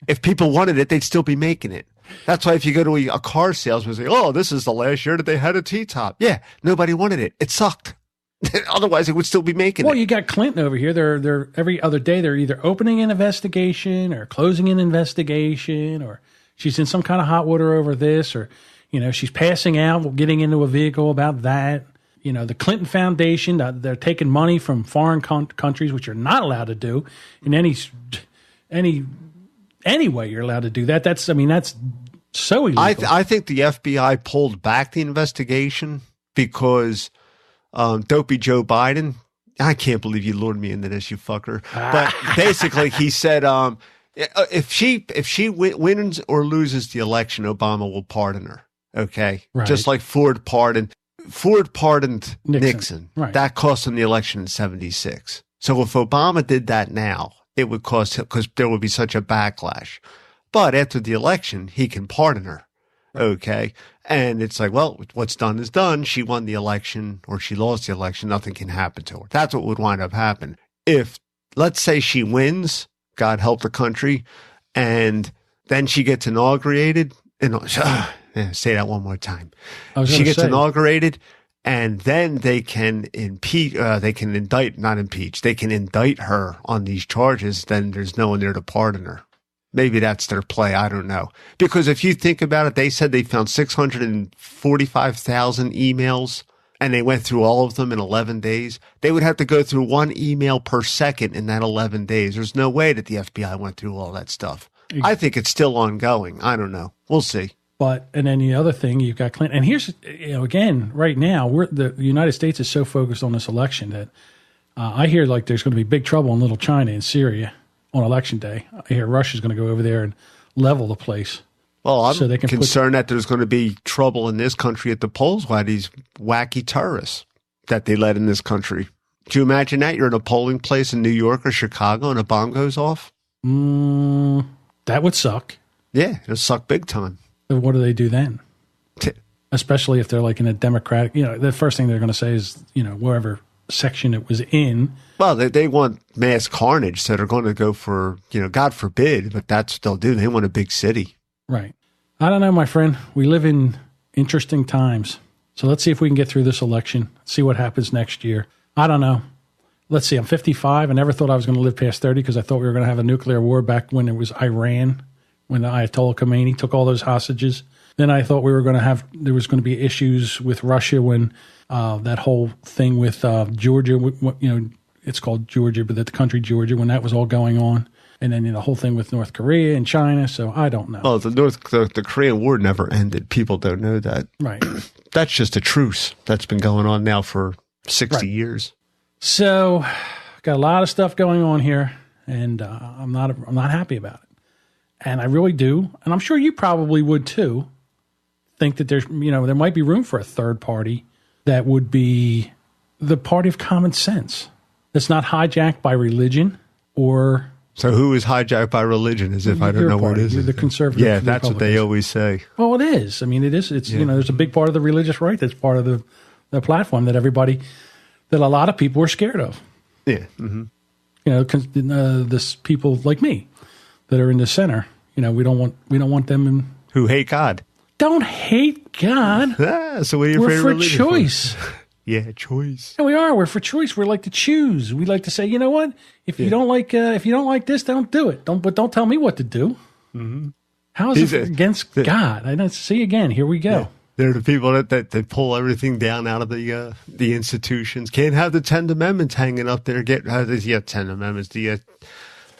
If people wanted it, they'd still be making it. That's why if you go to a car salesman and say, oh, this is the last year that they had a T-top. Yeah, nobody wanted it. It sucked. Otherwise, it would still be making it. Well, you got Clinton over here. They're every other day, they're either opening an investigation or closing an investigation, or she's in some kind of hot water over this, or she's passing out, getting into a vehicle about that. The Clinton Foundation, they're taking money from foreign countries, which you're not allowed to do in any way you're allowed to do that. That's so illegal. I think the FBI pulled back the investigation because dopey Joe Biden, I can't believe you lured me into this, you fucker. But basically he said, if she wins or loses the election, Obama will pardon her. Okay. Right. Just like Ford pardoned Nixon. Right. That cost him the election in 1976. So if Obama did that now, it would cost him, because there would be such a backlash. But after the election, he can pardon her. Okay. And it's like, well, what's done is done. She won the election or she lost the election. Nothing can happen to her. That's what would wind up happening. If, let's say she wins, God help the country, and then she gets inaugurated, say that one more time. She gets inaugurated, and then they can they can indict her on these charges. Then there's no one there to pardon her. Maybe that's their play. I don't know. Because if you think about it, they said they found 645,000 emails, and they went through all of them in 11 days. They would have to go through one email per second in that 11 days. There's no way that the FBI went through all that stuff. I think it's still ongoing. I don't know. We'll see. And then the other thing, you've got Clinton. And here's, again, right now, the United States is so focused on this election that I hear like there's going to be big trouble in Little China in Syria on election day. I hear Russia's going to go over there and level the place. Well, I'm concerned that there's going to be trouble in this country at the polls by these wacky terrorists that they let in this country. Do you imagine that? You're in a polling place in New York or Chicago and a bomb goes off? That would suck. Yeah, it'll suck big time. But what do they do then? Especially if they're like in a Democratic, the first thing they're going to say is, wherever section it was in. Well, they want mass carnage, so they're going to go for, God forbid, but that's what they'll do. They want a big city. Right. I don't know, my friend. We live in interesting times. So let's see if we can get through this election, see what happens next year. I don't know. Let's see. I'm 55. I never thought I was going to live past 30 because I thought we were going to have a nuclear war back when it was Iran, when the Ayatollah Khomeini took all those hostages. Then I thought there was going to be issues with Russia when that whole thing with Georgia, it's called Georgia, but the country Georgia, when that was all going on. And then the whole thing with North Korea and China. So I don't know. Well, the Korean War never ended. People don't know that. Right. That's just a truce that's been going on now for 60 years. So got a lot of stuff going on here, and I'm not happy about it. And I really do, and I'm sure you probably would too, think that there might be room for a third party that would be the party of common sense. That's not hijacked by religion or... So who is hijacked by religion, as if I don't know what it is? You're the conservative. Yeah, that's what they always say. Well, it is. I mean, it is. It's, there's a big part of the religious right that's part of the platform that a lot of people are scared of. Yeah. Mm-hmm. This people like me that are in the center, we don't want them in... Who hate God. Don't hate God. So what are you afraid of religion for? We're for choice. Yeah, choice. Yeah, we are. We're for choice. We like to choose. We like to say, you know what? If you don't like this, don't do it. Don't tell me what to do. Mm-hmm. How is it against God? I don't see again. Here we go. Yeah. They're the people that they pull everything down out of the institutions. Can't have the 10 Amendments hanging up there. Get 10 Amendments. The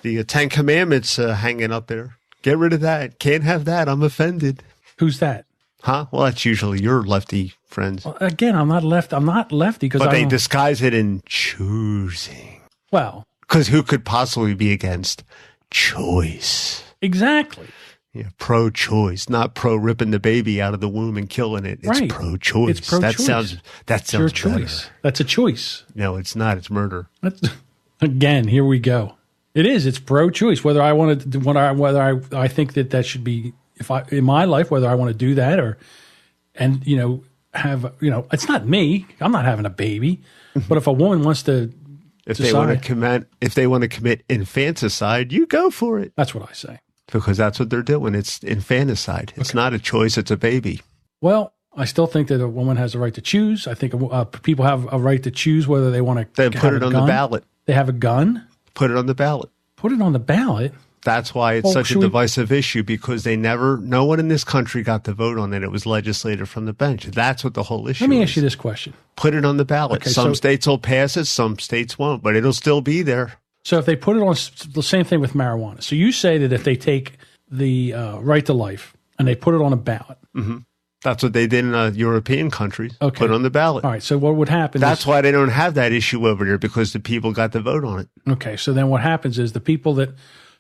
10 Commandments hanging up there. Get rid of that. Can't have that. I'm offended. Who's that? Huh? Well, that's usually your lefty friends. Well, again, I'm not lefty because But they disguise it in choosing. Well, because who could possibly be against choice? Exactly. Yeah, pro-choice, not pro-ripping the baby out of the womb and killing it. It's right. pro-choice. It's pro-choice. That sounds your better. choice. That's a choice. No, it's not. It's murder. Again, here we go. It is. It's pro-choice. Whether I want to, whether I think that should be, in my life, whether I want to do that it's not me. I'm not having a baby. But if a woman wants to, if they want to commit infanticide, you go for it. That's what I say. Because that's what they're doing. It's infanticide. It's not a choice. It's a baby. Well, I still think that a woman has a right to choose. I think people have a right to choose whether they want to. Then put it on the ballot. They have a gun. Put it on the ballot. Put it on the ballot. That's why it's such a divisive issue, because no one in this country got to vote on it. It was legislated from the bench. That's what the whole issue is. Let me ask you this question. Put it on the ballot. Okay, some states will pass it, some states won't, but it'll still be there. So if they put it on, the same thing with marijuana. So you say that if they take the right to life and they put it on a ballot. Mm-hmm. That's what they did in European countries. Okay. Put it on the ballot. All right. So what would happen? That's why they don't have that issue over there, because the people got to vote on it. Okay. So then what happens is the people that.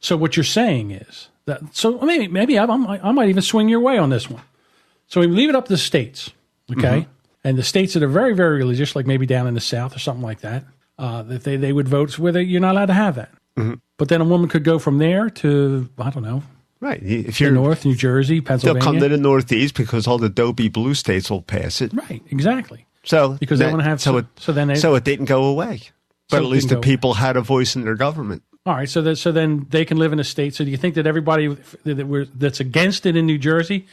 So what you're saying is that. So maybe I might even swing your way on this one. So we leave it up to the states. Okay. Mm-hmm. And the states that are very, very religious, like maybe down in the South or something like that, that they would vote where you're not allowed to have that. Mm-hmm. But then a woman could go from there to, I don't know. Right. If you're North, New Jersey, Pennsylvania. They'll come to the Northeast because all the dopey blue states will pass it. Right. Exactly. So because they want to have so it didn't go away. But at least the people had a voice in their government. All right. So then they can live in a state. So do you think that everybody that's against it in New Jersey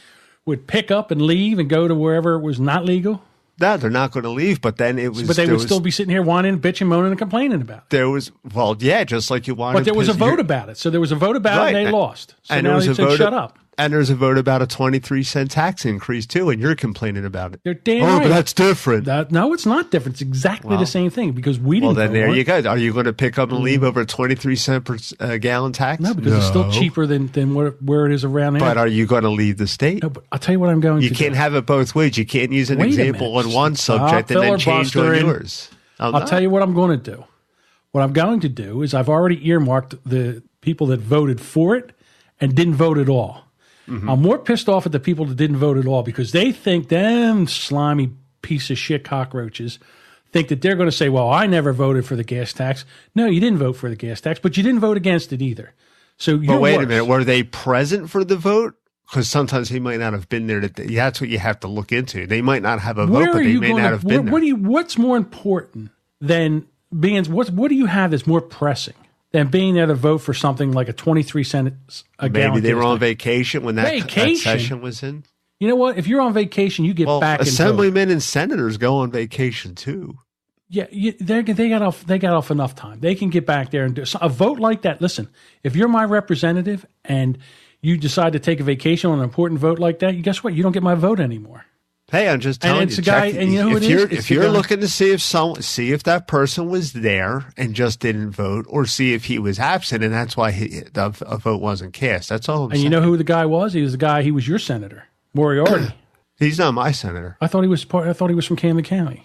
would pick up and leave and go to wherever it was not legal? No, they're not going to leave. But then it was. But they would still be sitting here whining, bitching, moaning, and complaining about it. Just like you wanted. But there was a vote about it. So there was a vote about it, and they lost. So and now they said, shut up. And there's a vote about a 23-cent tax increase, too, and you're complaining about it. They're damn right. But that's different. No, it's not different. It's exactly the same thing, because we didn't. Well, then there you go. Are you going to pick up and leave over a 23-cent per gallon tax? No, because it's still cheaper than where it is around there. But are you going to leave the state? No, but I'll tell you what I'm going to do. You can't have it both ways. You can't use an example on one subject and then change on yours. I'll tell you what I'm going to do. What I'm going to do is I've already earmarked the people that voted for it and didn't vote at all. Mm-hmm. I'm more pissed off at the people that didn't vote at all, because they think them slimy piece of shit cockroaches think that they're going to say, well, I never voted for the gas tax. No, you didn't vote for the gas tax, but you didn't vote against it either. So you're wait worse. A minute. Were they present for the vote? Because sometimes he might not have been there. That's what you have to look into. They might not have a vote, but they may not have been there. What's more important than being? What do you have that's more pressing than being there to vote for something like a 23-cent a gallon? Maybe they were on vacation when that session was in. You know what? If you're on vacation, you get back. Assemblymen and senators go on vacation too. Yeah, they got off enough time. They can get back there and do a vote like that. Listen, if you're my representative and you decide to take a vacation on an important vote like that, guess what? You don't get my vote anymore. Hey, I'm just telling you. It's a guy, and you know who it is? If you're looking to see if that person was there and just didn't vote, or see if he was absent and that's why a vote wasn't cast. That's all I'm saying. And you know who the guy was? He was your senator, Moriarty. He's not my senator. I thought he was from Camden County.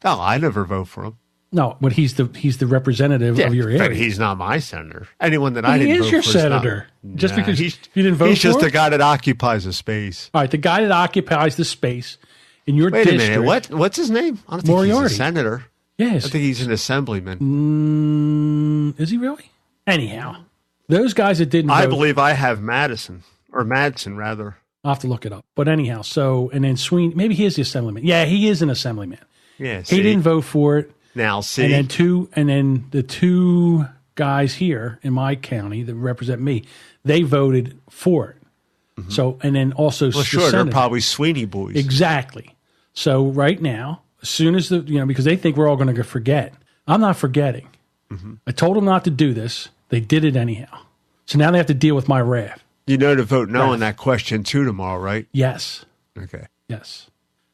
No, I never vote for him. No, but he's the representative of your area. But he's not my senator. Anyone that I didn't vote for. He is your senator. Just because you didn't vote for him? He's just the guy that occupies the space. All right, the guy that occupies the space in your district. Wait a minute. What's his name? I don't think Moriarty. He's a senator. Yes. I think he's an assemblyman. Is he really? Anyhow, those guys that didn't vote. I believe I have Madison, rather. I'll have to look it up. But anyhow, and then Sweeney, maybe he is the assemblyman. Yeah, he is an assemblyman. Yeah, he didn't vote for it. Now, see. And then the two guys here in my county that represent me, they voted for it. Mm-hmm. So, and then also, they're probably Sweeney boys. Exactly. So right now, as soon as because they think we're all going to forget. I'm not forgetting. Mm-hmm. I told them not to do this. They did it anyhow. So now they have to deal with my wrath. You know to vote no on that question too tomorrow, right? Yes. Okay. Yes.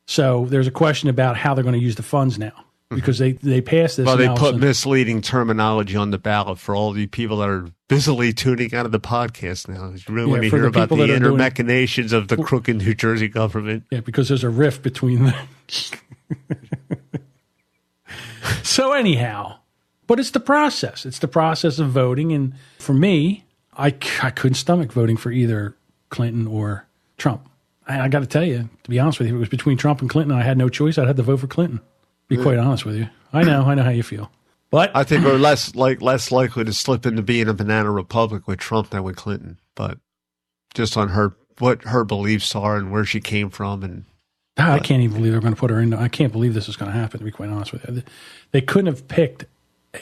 So there's a question about how they're going to use the funds now. because they passed this. Well, they now, put so- misleading terminology on the ballot for all the people that are busily tuning out of the podcast now. You really want to for hear the about people the that are inner doing- machinations of the crooked New Jersey government. Yeah, because there's a rift between them. So anyhow, but it's the process. It's the process of voting. And for me, I couldn't stomach voting for either Clinton or Trump. I got to tell you, to be honest with you, if it was between Trump and Clinton, I had no choice. I'd have to vote for Clinton. Be quite honest with you. I know how you feel. But I think we're less likely to slip into being a banana republic with Trump than with Clinton. But just on what her beliefs are and where she came from, and I can't even believe they're going to put her in. I can't believe this is going to happen, to be quite honest with you. They couldn't have picked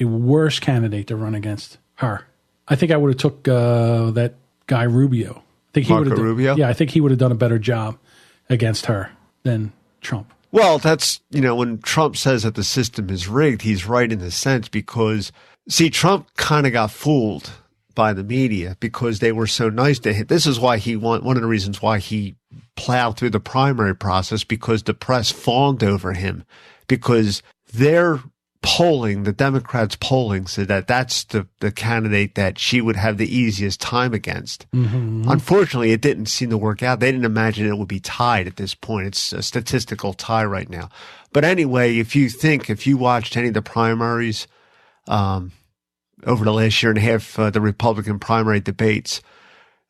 a worse candidate to run against her. I think I would have took that guy Rubio. I think he Marco Rubio? Yeah, I think he would have done a better job against her than Trump. well, that's, when Trump says that the system is rigged, he's right in a sense because, see, Trump kind of got fooled by the media because they were so nice to him. This is why one of the reasons why he plowed through the primary process, because the press fawned over him, because their polling, the Democrats' polling, said that that's the candidate that she would have the easiest time against. Mm-hmm. Unfortunately, it didn't seem to work out. They didn't imagine it would be tied at this point. It's a statistical tie right now. But anyway, if you watched any of the primaries over the last year and a half, the Republican primary debates,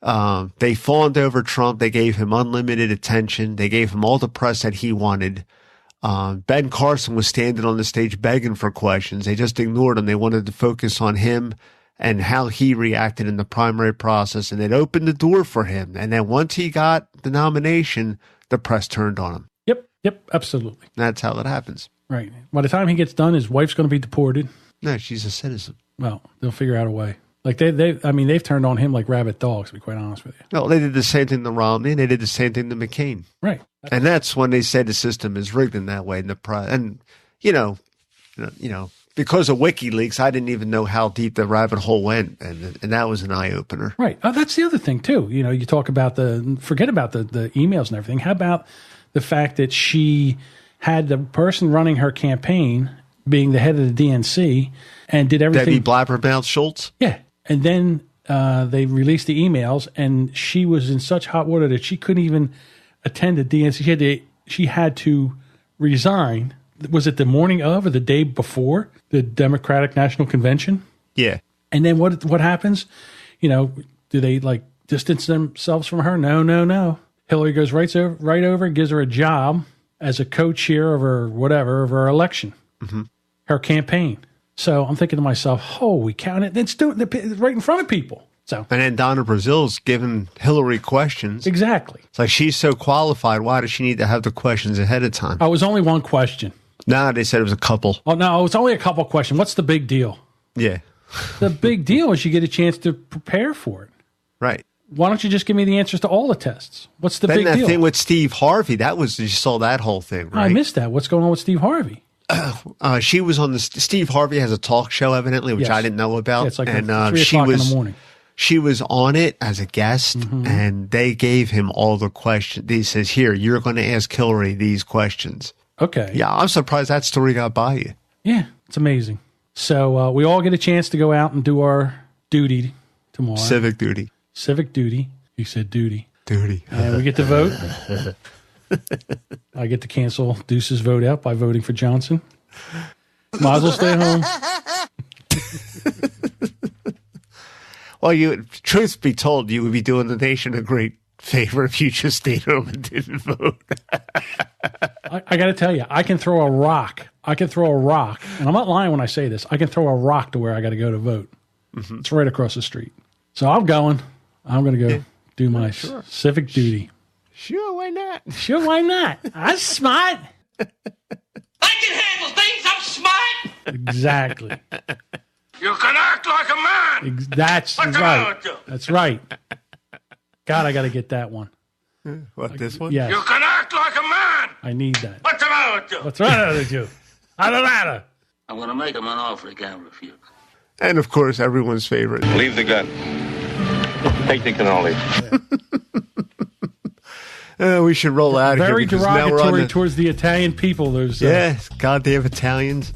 they fawned over Trump. They gave him unlimited attention. They gave him all the press that he wanted. Ben Carson was standing on the stage begging for questions. They just ignored him. They wanted to focus on him and how he reacted in the primary process, and it opened the door for him. And then once he got the nomination, the press turned on him. Yep, absolutely. That's how that happens. Right. By the time he gets done, his wife's going to be deported. No, she's a citizen. Well, they'll figure out a way. Like they've turned on him like rabid dogs, to be quite honest with you. No, they did the same thing to Romney, and they did the same thing to McCain. Right. And that's when they said the system is rigged in that way. And because of WikiLeaks, I didn't even know how deep the rabbit hole went, and that was an eye opener. Right. Oh, that's the other thing too. You talk about forget about the emails and everything. How about the fact that she had the person running her campaign being the head of the DNC and did everything. Debbie Blabbermouth Schultz? Yeah. And then they released the emails, and she was in such hot water that she couldn't even attend the DNC. She had to resign. Was it the morning of or the day before the Democratic National Convention? Yeah. And then what happens? Do they distance themselves from her? No. Hillary goes right over and gives her a job as a co-chair of her election, her campaign. So I'm thinking to myself, holy cow, and it's doing it right in front of people. So and then Donna Brazil's giving Hillary questions. Exactly. It's like she's so qualified. Why does she need to have the questions ahead of time? Oh, it was only one question. No, they said it was a couple. Oh, no, it's only a couple questions. What's the big deal? Yeah. The big deal is you get a chance to prepare for it. Right. Why don't you just give me the answers to all the tests? What's the then big that deal? thing with Steve Harvey, you saw that whole thing, right? I missed that. What's going on with Steve Harvey? She was on Steve Harvey has a talk show, evidently, which Yes. I didn't know about. Yeah, it's like 3 o'clock in the morning. She was on it as a guest, and they gave him all the questions. He says, here, you're going to ask Hillary these questions. Okay. Yeah, I'm surprised that story got by you. Yeah, it's amazing. So we all get a chance to go out and do our duty tomorrow. Civic duty. Civic duty. You said duty. Duty. And we get to vote. I get to cancel Deuce's vote out by voting for Johnson. Might as well stay home. Well, truth be told, you would be doing the nation a great favor if you just stayed home and didn't vote. I got to tell you, I can throw a rock. And I'm not lying when I say this. I can throw a rock to where I got to go to vote. Mm-hmm. It's right across the street. So I'm going to go do my civic duty. Sure, why not? Sure, why not? I'm smart. I can handle things. I'm smart. Exactly. You can act like a man. That's What's the right. matter with you? That's right. God, I got to get that one. What, this one? Yes. You can act like a man. I need that. What's the matter with you? What's wrong with you? I don't matter. I'm going to make him an offer he can't refuse. And, of course, everyone's favorite. Leave the gun. Take the cannoli. We should roll out of here. Very because now we're on derogatory towards the Italian people. There's yeah, goddamn Italians.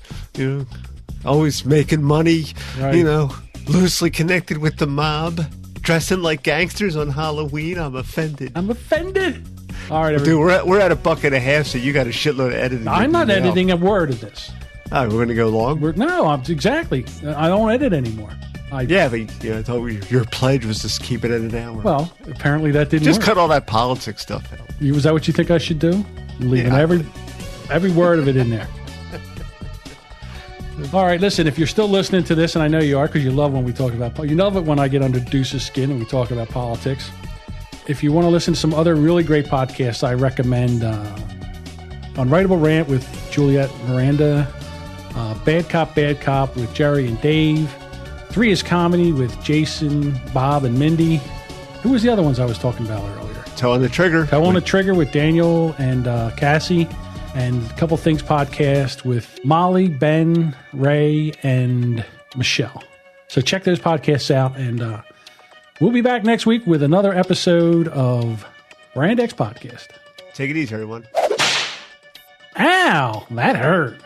Always making money. Right. Loosely connected with the mob, dressing like gangsters on Halloween. I'm offended. I'm offended. All right, dude, we're at $1.50, so you got a shitload of editing. I'm not editing a word of this. Oh, we're going to go long? Exactly. I don't edit anymore. But I thought your pledge was to keep it at an hour. Well, apparently that didn't Just work. cut all that politics stuff out. Was that what you think I should do? I'm leaving every word of it in there. All right, listen, if you're still listening to this, and I know you are because you love when we talk about you love it when I get under Deuce's skin and we talk about politics. If you want to listen to some other really great podcasts, I recommend Unwritable Rant with Juliet Miranda, Bad Cop with Jerry and Dave, 3 is Comedy with Jason, Bob, and Mindy. Who was the other ones I was talking about earlier? Toe on the Trigger. Toe on the Trigger with Daniel and Cassie. And Couple Things Podcast with Molly, Ben, Ray, and Michelle. So check those podcasts out, and we'll be back next week with another episode of Brand X Podcast. Take it easy, everyone. Ow, that hurt.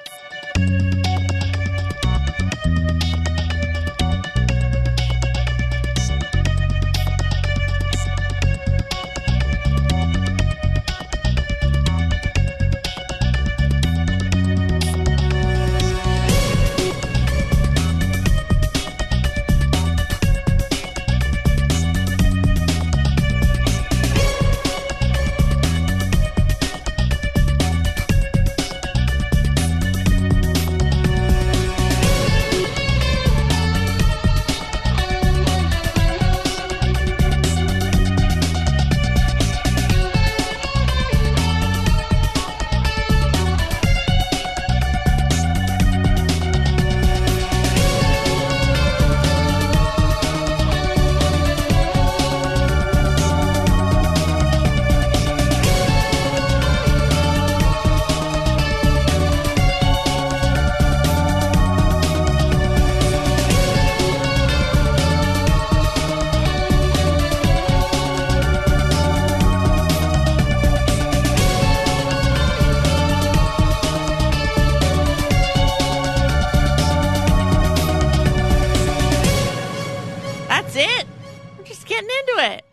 That's it. I'm just getting into it.